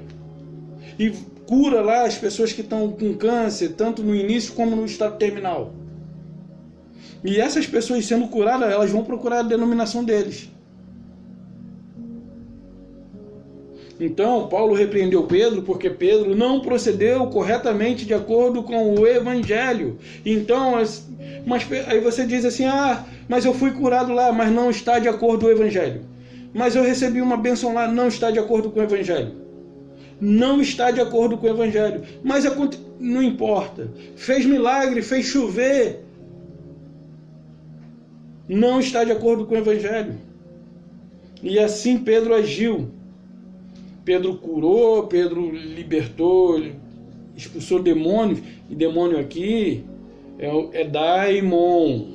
e cura lá as pessoas que estão com câncer, tanto no início como no estado terminal? E essas pessoas sendo curadas, elas vão procurar a denominação deles. Então, Paulo repreendeu Pedro porque Pedro não procedeu corretamente de acordo com o Evangelho. Então, mas aí você diz assim, mas eu fui curado lá, mas não está de acordo com o Evangelho. Mas eu recebi uma bênção lá, não está de acordo com o Evangelho. Não está de acordo com o Evangelho. Mas não importa. Fez milagre, fez chover. Não está de acordo com o Evangelho. E assim Pedro agiu. Pedro curou, Pedro libertou, expulsou demônios. E demônio aqui é daimon,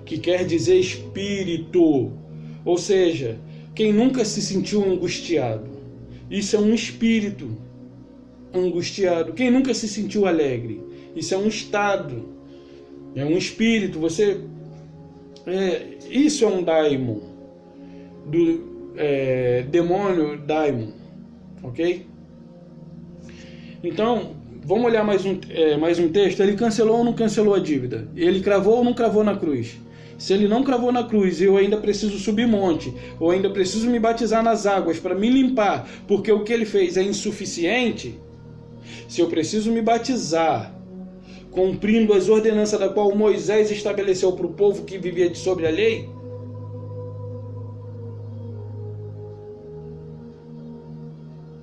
que quer dizer espírito. Ou seja, quem nunca se sentiu angustiado. Isso é um espírito angustiado. Quem nunca se sentiu alegre? Isso é um estado. É um espírito. Isso é um daimon. Demônio daimon. Ok? Então, vamos olhar mais um texto. Ele cancelou ou não cancelou a dívida? Ele cravou ou não cravou na cruz? Se ele não cravou na cruz, eu ainda preciso subir monte, ou ainda preciso me batizar nas águas para me limpar, porque o que ele fez é insuficiente. Se eu preciso me batizar, cumprindo as ordenanças da qual Moisés estabeleceu para o povo que vivia sobre a lei,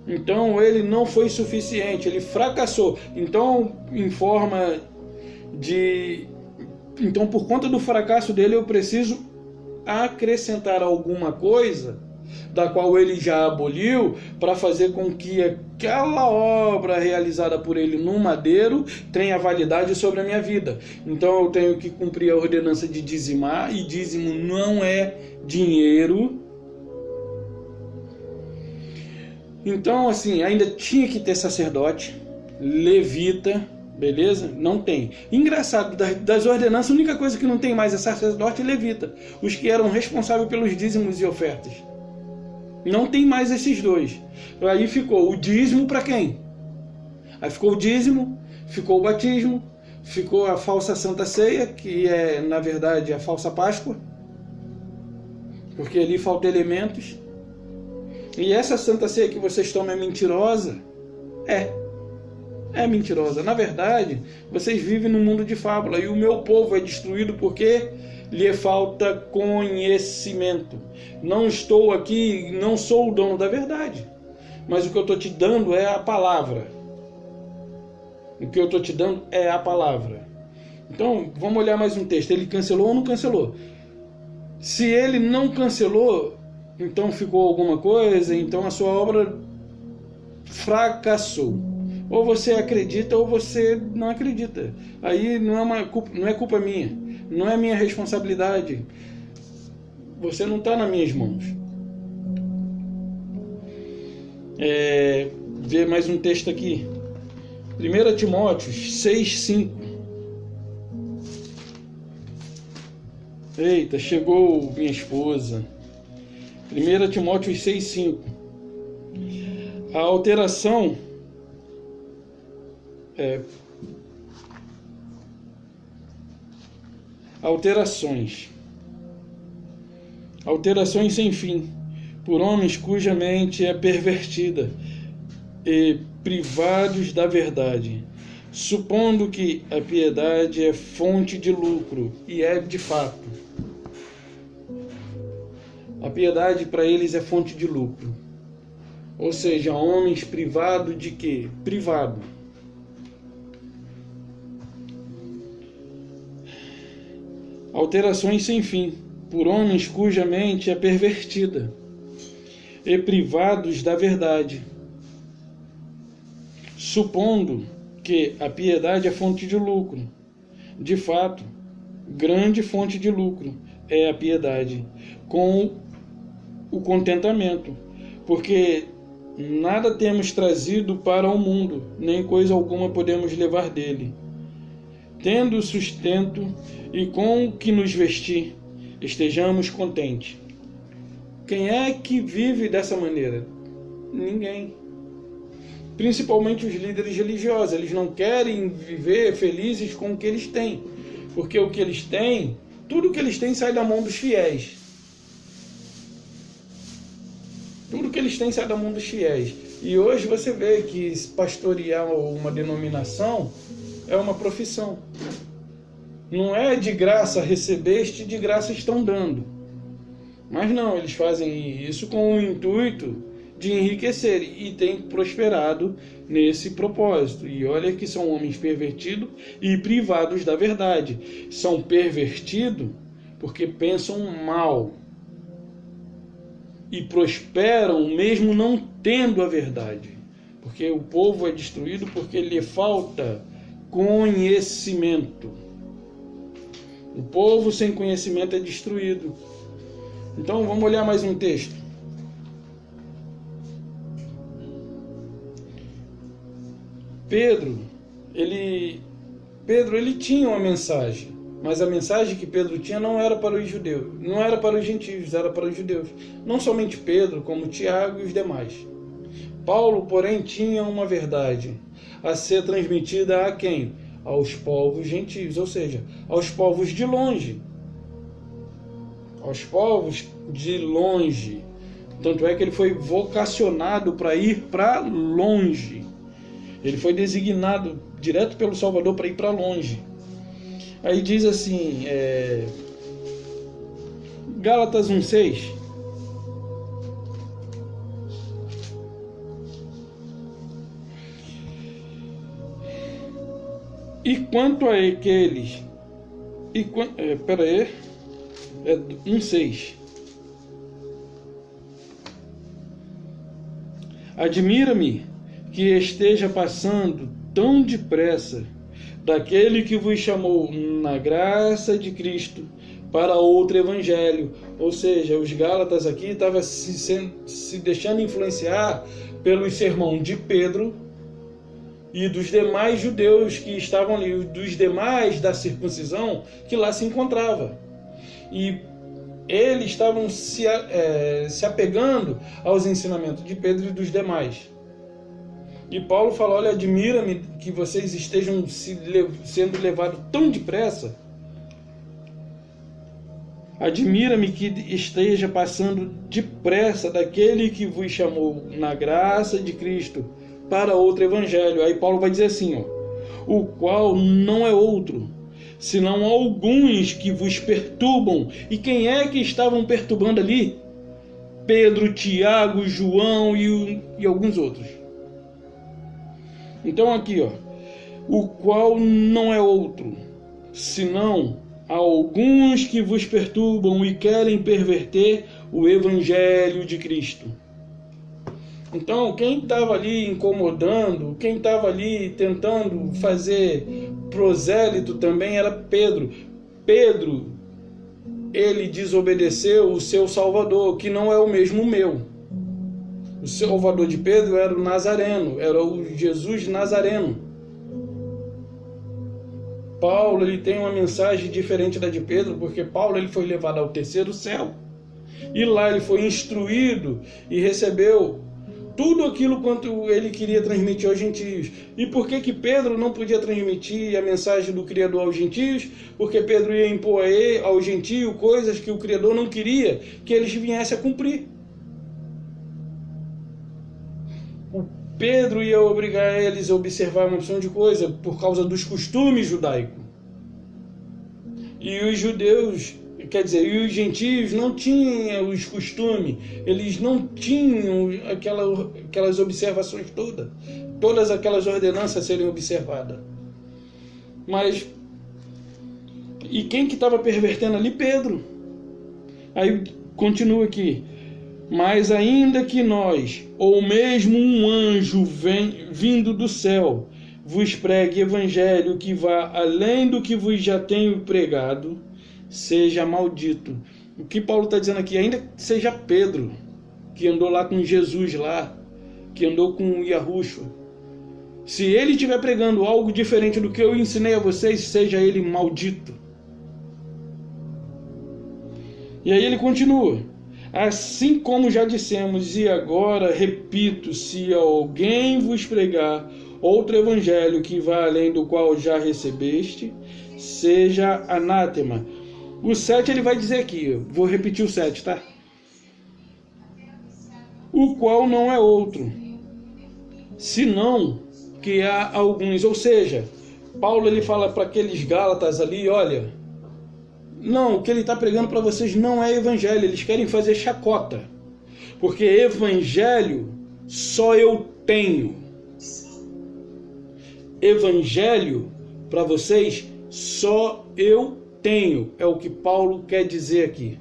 então ele não foi suficiente, ele fracassou. Então, Então, por conta do fracasso dele, eu preciso acrescentar alguma coisa da qual ele já aboliu, para fazer com que aquela obra realizada por ele no madeiro tenha validade sobre a minha vida. Então eu tenho que cumprir a ordenança de dizimar, e dízimo não é dinheiro. Então, assim, ainda tinha que ter sacerdote, levita, beleza? Não tem. Engraçado, das ordenanças, a única coisa que não tem mais é sacerdote e levita, os que eram responsáveis pelos dízimos e ofertas. Não tem mais esses dois. Aí ficou o dízimo para quem? Aí ficou o dízimo, ficou o batismo, ficou a falsa Santa Ceia, que é, na verdade, a falsa Páscoa, porque ali faltam elementos. E essa Santa Ceia que vocês tomam é mentirosa? É mentirosa. Na verdade, vocês vivem num mundo de fábula, e o meu povo é destruído porque lhe falta conhecimento. Não estou aqui, não sou o dono da verdade, mas o que eu estou te dando é a palavra. O que eu estou te dando é a palavra. Então, vamos olhar mais um texto. Ele cancelou ou não cancelou? Se ele não cancelou, então ficou alguma coisa, então a sua obra fracassou. Ou você acredita ou você não acredita. Aí não é culpa minha, não é minha responsabilidade. Você não está nas minhas mãos. Ver mais um texto aqui. 1 Timóteo 6,5. Eita, chegou minha esposa. 1 Timóteo 6,5. A alteração alterações sem fim, por homens cuja mente é pervertida e privados da verdade, supondo que a piedade é fonte de lucro, e é de fato. A piedade para eles é fonte de lucro. Ou seja, homens privados de quê? Privado. Alterações sem fim, por homens cuja mente é pervertida e privados da verdade, supondo que a piedade é fonte de lucro. De fato, grande fonte de lucro é a piedade, com o contentamento, porque nada temos trazido para o mundo, nem coisa alguma podemos levar dele. Tendo sustento e com o que nos vestir, estejamos contentes. Quem é que vive dessa maneira? Ninguém. Principalmente os líderes religiosos. Eles não querem viver felizes com o que eles têm, porque o que eles têm, tudo que eles têm sai da mão dos fiéis. Tudo que eles têm sai da mão dos fiéis. E hoje você vê que pastorear uma denominação é uma profissão. Não é de graça recebeste, de graça estão dando. Mas não, eles fazem isso com o intuito de enriquecer e têm prosperado nesse propósito. E olha que são homens pervertidos e privados da verdade. São pervertidos porque pensam mal e prosperam mesmo não tendo a verdade. Porque o povo é destruído porque lhe falta conhecimento. O povo sem conhecimento é destruído. Então vamos olhar mais um texto. Pedro, ele tinha uma mensagem, mas a mensagem que Pedro tinha não era para os judeus, não era para os gentios, era para os judeus. Não somente Pedro, como Tiago e os demais. Paulo, porém, tinha uma verdade a ser transmitida a quem? Aos povos gentios, ou seja, aos povos de longe. Aos povos de longe. Tanto é que ele foi vocacionado para ir para longe. Ele foi designado direto pelo Salvador para ir para longe. Aí diz assim, Gálatas 1,6. E quanto a aqueles... 1,6. Admira-me que esteja passando tão depressa daquele que vos chamou na graça de Cristo para outro evangelho. Ou seja, os Gálatas aqui estavam se deixando influenciar pelo sermão de Pedro e dos demais judeus que estavam ali, dos demais da circuncisão que lá se encontrava. E eles estavam se apegando aos ensinamentos de Pedro e dos demais. E Paulo fala: olha, admira-me que vocês estejam sendo levados tão depressa. Admira-me que esteja passando depressa daquele que vos chamou na graça de Cristo para outro evangelho. Aí Paulo vai dizer assim, o qual não é outro, senão alguns que vos perturbam. E quem é que estavam perturbando ali? Pedro, Tiago, João e alguns outros. Então aqui, o qual não é outro, senão alguns que vos perturbam e querem perverter o evangelho de Cristo. Então, quem estava ali incomodando, quem estava ali tentando fazer prosélito também era Pedro. Pedro, ele desobedeceu o seu Salvador, que não é o mesmo meu. O Salvador de Pedro era o Nazareno, era o Jesus Nazareno. Paulo, ele tem uma mensagem diferente da de Pedro, porque Paulo, ele foi levado ao terceiro céu. E lá ele foi instruído e recebeu tudo aquilo quanto ele queria transmitir aos gentios. E por que Pedro não podia transmitir a mensagem do Criador aos gentios? Porque Pedro ia impor ao gentio coisas que o Criador não queria que eles viessem a cumprir. Pedro ia obrigar eles a observar uma opção de coisa por causa dos costumes judaicos. E os judeus, e os gentios não tinham os costumes, eles não tinham aquelas observações todas. Todas aquelas ordenanças a serem observadas. Mas, e quem que estava pervertendo ali? Pedro. Aí continua aqui. Mas ainda que nós, ou mesmo um anjo vindo do céu, vos pregue evangelho que vá além do que vos já tenho pregado, seja maldito. O que Paulo está dizendo aqui, ainda que seja Pedro, que andou lá com Jesus lá, que andou com Yahushua, se ele estiver pregando algo diferente do que eu ensinei a vocês, seja ele maldito. E aí ele continua. Assim como já dissemos, e agora repito, se alguém vos pregar outro evangelho que vá além do qual já recebeste, seja anátema. O 7 ele vai dizer aqui, vou repetir o 7, tá? O qual não é outro, senão que há alguns. Ou seja, Paulo ele fala para aqueles Gálatas ali, olha, não, o que ele está pregando para vocês não é evangelho, eles querem fazer chacota. Porque evangelho só eu tenho. Evangelho para vocês só eu tenho. É o que Paulo quer dizer aqui.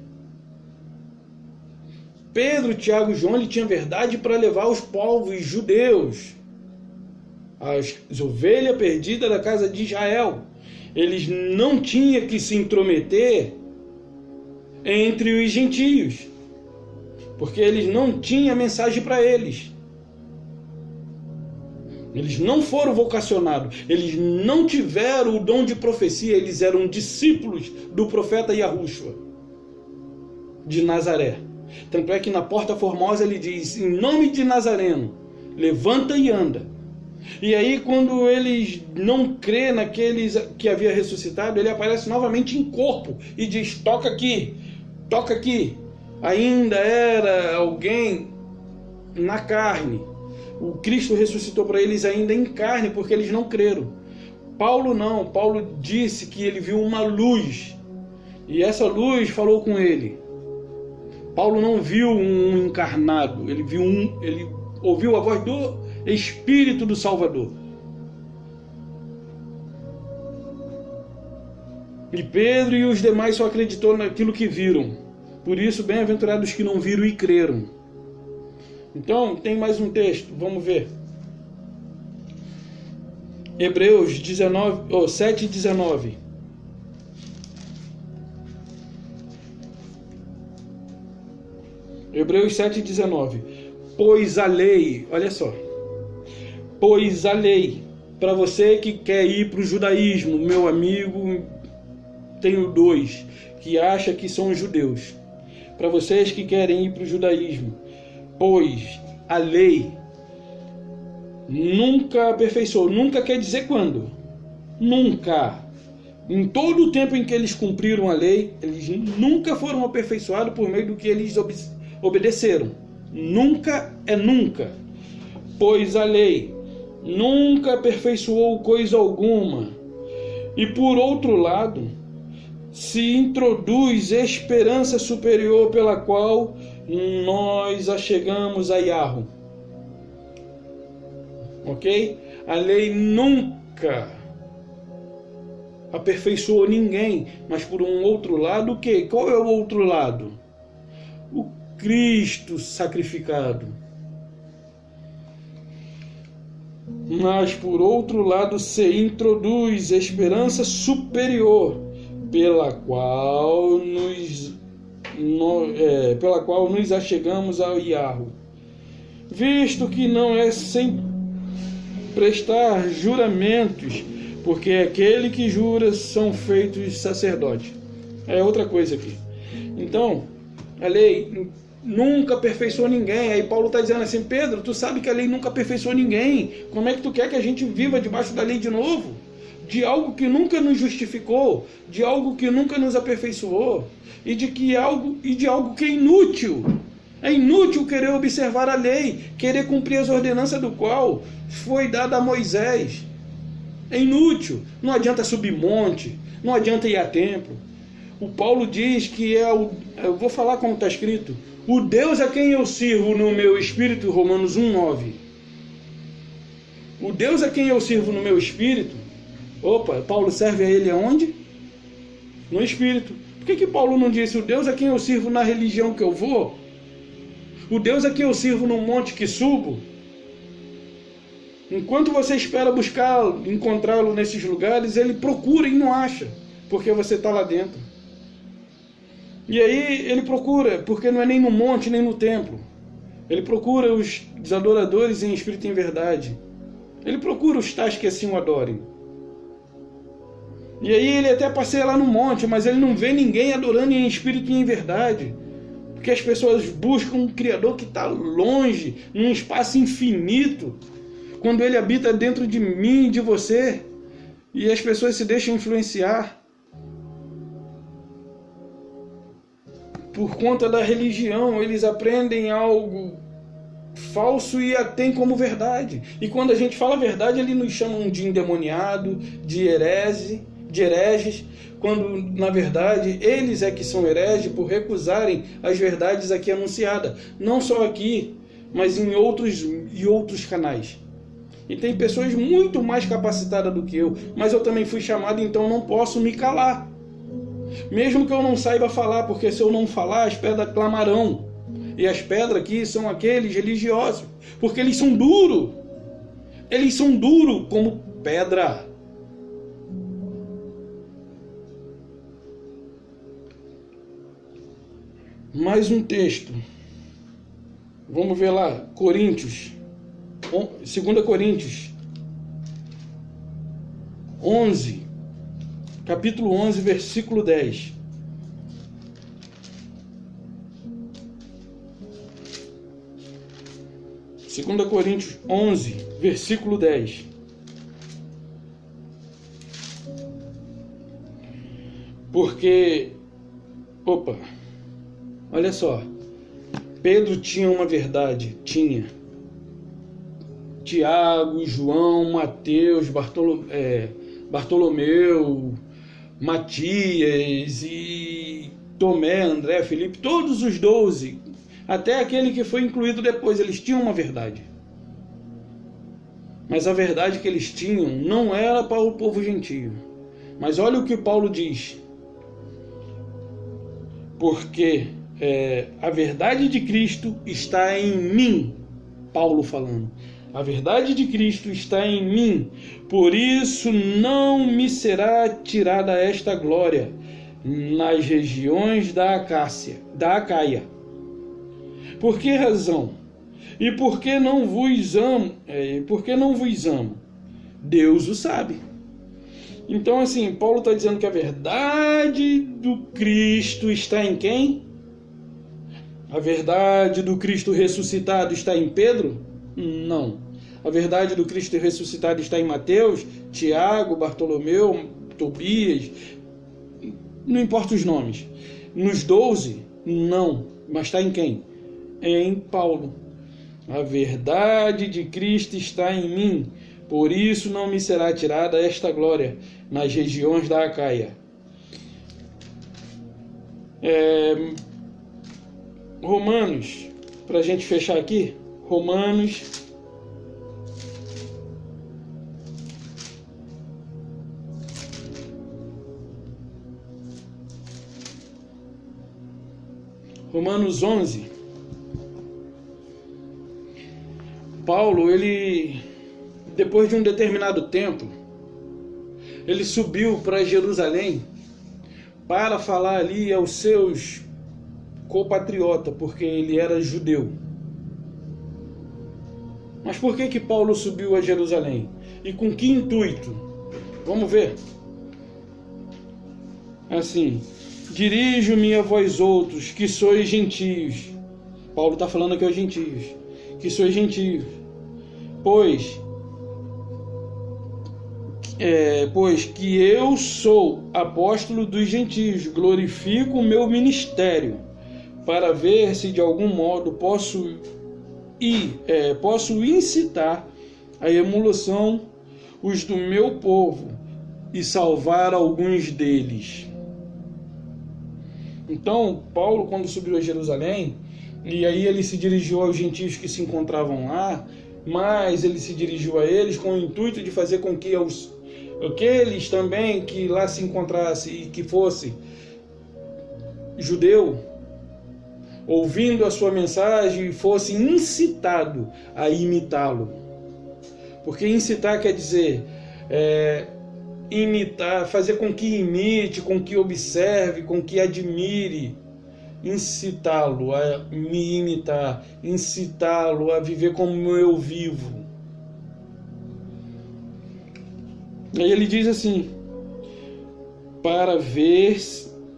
Pedro, Tiago e João, ele tinha verdade para levar os povos judeus, as ovelhas perdidas da casa de Israel. Eles não tinham que se intrometer entre os gentios, porque eles não tinham mensagem para eles. Eles não foram vocacionados, eles não tiveram o dom de profecia, eles eram discípulos do profeta Yahushua de Nazaré. Tanto é que na Porta Formosa ele diz, em nome de Nazareno, levanta e anda. E aí quando eles não crê naqueles que havia ressuscitado, ele aparece novamente em corpo e diz, toca aqui, toca aqui. Ainda era alguém na carne. O Cristo ressuscitou para eles ainda em carne, porque eles não creram. Paulo não, Paulo disse que ele viu uma luz, e essa luz falou com ele. Paulo não viu um encarnado, ele ouviu a voz do Espírito do Salvador. E Pedro e os demais só acreditou naquilo que viram. Por isso, bem-aventurados que não viram e creram. Então, tem mais um texto, vamos ver. Hebreus 7:19. Hebreus 7:19. Pois a lei, olha só, pois a lei, para você que quer ir para o judaísmo, meu amigo, tenho dois que acham que são judeus. Para vocês que querem ir para o judaísmo, pois a lei nunca aperfeiçoou. Nunca quer dizer quando? Nunca. Em todo o tempo em que eles cumpriram a lei, eles nunca foram aperfeiçoados por meio do que eles obedeceram. Nunca é nunca. Pois a lei nunca aperfeiçoou coisa alguma. E por outro lado, se introduz esperança superior pela qual nós achegamos a Yahweh. Ok? A lei nunca aperfeiçoou ninguém, mas por um outro lado, o quê? Qual é o outro lado? O Cristo sacrificado. Mas por outro lado se introduz esperança superior, pela qual nos achegamos ao Yahweh, visto que não é sem prestar juramentos, porque aquele que jura são feitos sacerdotes. É outra coisa aqui. Então, a lei nunca aperfeiçoou ninguém. Aí Paulo está dizendo assim: Pedro, tu sabe que a lei nunca aperfeiçoou ninguém. Como é que tu quer que a gente viva debaixo da lei de novo? De algo que nunca nos justificou, de algo que nunca nos aperfeiçoou, e de algo que é inútil. É inútil querer observar a lei, querer cumprir as ordenanças do qual foi dada a Moisés. É inútil. Não adianta subir monte, não adianta ir a templo. O Paulo diz que eu vou falar como está escrito: o Deus a quem eu sirvo no meu espírito, Romanos 1:9. O Deus a quem eu sirvo no meu espírito. Paulo serve a ele aonde? No espírito. Por que Paulo não disse: o Deus a quem eu sirvo na religião que eu vou? O Deus a quem eu sirvo no monte que subo? Enquanto você espera buscá-lo, encontrá-lo nesses lugares, ele procura e não acha, porque você está lá dentro. E aí ele procura, porque não é nem no monte, nem no templo. Ele procura os adoradores em espírito e em verdade. Ele procura os tais que assim o adorem. E aí ele até passeia lá no monte, mas ele não vê ninguém adorando em espírito e em verdade. Porque as pessoas buscam um Criador que está longe, num espaço infinito, quando ele habita dentro de mim e de você. E as pessoas se deixam influenciar por conta da religião. Eles aprendem algo falso e a tem como verdade. E quando a gente fala verdade, eles nos chamam de endemoniado, de hereges, quando na verdade eles é que são hereges por recusarem as verdades aqui anunciadas, não só aqui, mas em outros canais. E tem pessoas muito mais capacitadas do que eu, mas eu também fui chamado, então não posso me calar, mesmo que eu não saiba falar, porque se eu não falar, as pedras clamarão. E as pedras aqui são aqueles religiosos, porque eles são duros como pedra. Mais um texto. Vamos ver lá, Coríntios. 2 Coríntios 11. Capítulo 11, versículo 10. Segunda Coríntios 11, versículo 10. Porque, olha só, Pedro tinha uma verdade, Tiago, João, Mateus, Bartolomeu, Matias e Tomé, André, Felipe, todos os 12, até aquele que foi incluído depois, eles tinham uma verdade. Mas a verdade que eles tinham não era para o povo gentio. Mas olha o que Paulo diz. Porque a verdade de Cristo está em mim. Paulo falando. A verdade de Cristo está em mim. Por isso não me será tirada esta glória nas regiões da Acaia. Por que razão? E por que não vos amo? Deus o sabe. Então, assim, Paulo está dizendo que a verdade do Cristo está em quem? A verdade do Cristo ressuscitado está em Pedro? Não. A verdade do Cristo ressuscitado está em Mateus, Tiago, Bartolomeu, Tobias, não importa os nomes. Nos 12, não. Mas está em quem? Em Paulo. A verdade de Cristo está em mim, por isso não me será tirada esta glória nas regiões da Acaia. Romanos, para a gente fechar aqui, Romanos 11. Paulo, ele, depois de um determinado tempo, ele subiu para Jerusalém para falar ali aos seus compatriotas, porque ele era judeu. Mas por que Paulo subiu a Jerusalém? E com que intuito? Vamos ver. Assim, dirijo-me a vós outros, que sois gentios. Paulo está falando aqui aos gentios. Que sois gentios. Pois que eu sou apóstolo dos gentios, glorifico o meu ministério, para ver se de algum modo posso incitar a emulação os do meu povo e salvar alguns deles. Então, Paulo, quando subiu a Jerusalém, e aí ele se dirigiu aos gentios que se encontravam lá, mas ele se dirigiu a eles com o intuito de fazer com que aqueles também que lá se encontrassem e que fosse judeu, ouvindo a sua mensagem, fosse incitado a imitá-lo. Porque incitar quer dizer imitar, fazer com que imite, com que observe, com que admire. Incitá-lo a me imitar, incitá-lo a viver como eu vivo. Aí ele diz assim: para ver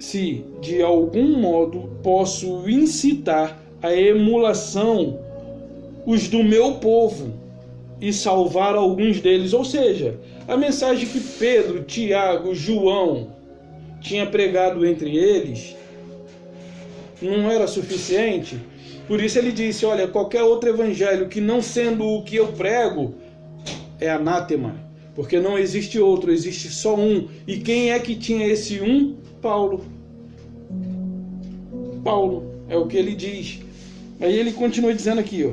se de algum modo posso incitar a emulação os do meu povo e salvar alguns deles. Ou seja, a mensagem que Pedro, Tiago, João tinha pregado entre eles não era suficiente. Por isso ele disse: olha, qualquer outro evangelho que não sendo o que eu prego é anátema, porque não existe outro, existe só um. E quem é que tinha esse um? Paulo. Paulo, é o que ele diz. Aí ele continua dizendo aqui,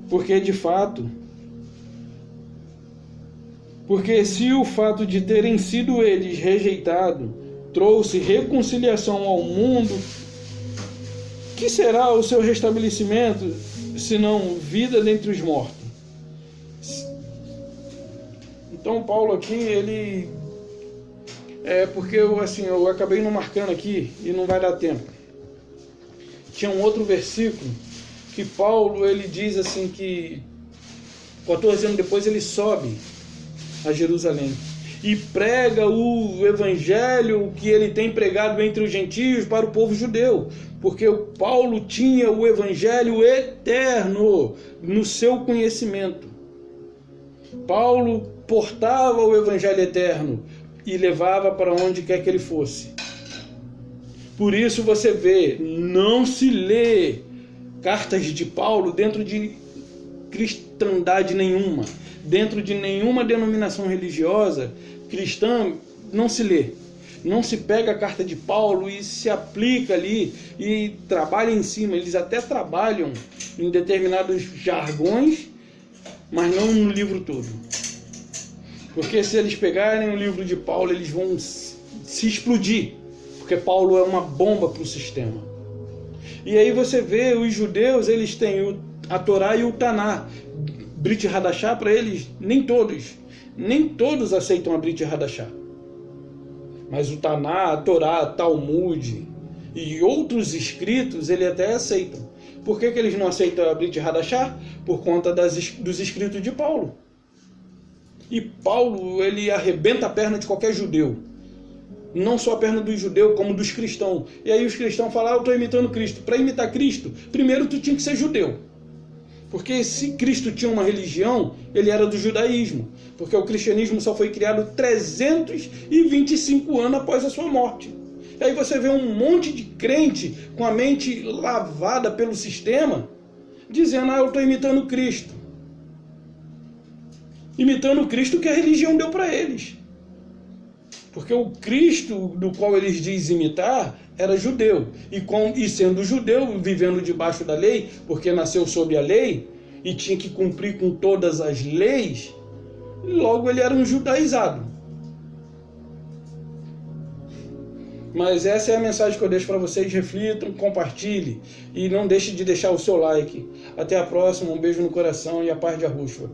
porque de fato, porque se o fato de terem sido eles rejeitados trouxe reconciliação ao mundo, que será o seu restabelecimento, senão vida dentre os mortos? Então Paulo aqui, ele... porque eu acabei não marcando aqui e não vai dar tempo. Tinha um outro versículo que Paulo, ele diz assim que 14 anos depois ele sobe a Jerusalém e prega o evangelho que ele tem pregado entre os gentios para o povo judeu, porque o Paulo tinha o evangelho eterno no seu conhecimento. Paulo portava o evangelho eterno e levava para onde quer que ele fosse. Por isso você vê, não se lê cartas de Paulo dentro de cristandade nenhuma, dentro de nenhuma denominação religiosa cristã, não se lê. Não se pega a carta de Paulo e se aplica ali e trabalha em cima. Eles até trabalham em determinados jargões, mas não no livro todo. Porque se eles pegarem o livro de Paulo, eles vão se explodir. Porque Paulo é uma bomba para o sistema. E aí você vê, os judeus, eles têm a Torá e o Taná. Brit Hadashah, para eles, nem todos aceitam a Brit Hadashah. Mas o Taná, a Torá, Talmud e outros escritos, eles até aceitam. Por que eles não aceitam a Brit Hadashah? Por conta dos escritos de Paulo. E Paulo, ele arrebenta a perna de qualquer judeu. Não só a perna do judeu, como dos cristãos. E aí os cristãos falam, eu estou imitando Cristo. Para imitar Cristo, primeiro tu tinha que ser judeu. Porque se Cristo tinha uma religião, ele era do judaísmo. Porque o cristianismo só foi criado 325 anos após a sua morte. E aí você vê um monte de crente com a mente lavada pelo sistema, dizendo, eu estou imitando Cristo. Imitando o Cristo que a religião deu para eles. Porque o Cristo do qual eles dizem imitar era judeu. E sendo judeu, vivendo debaixo da lei, porque nasceu sob a lei, e tinha que cumprir com todas as leis, logo ele era um judaizado. Mas essa é a mensagem que eu deixo para vocês. Reflitam, compartilhem e não deixe de deixar o seu like. Até a próxima, um beijo no coração e a paz de Yahushua.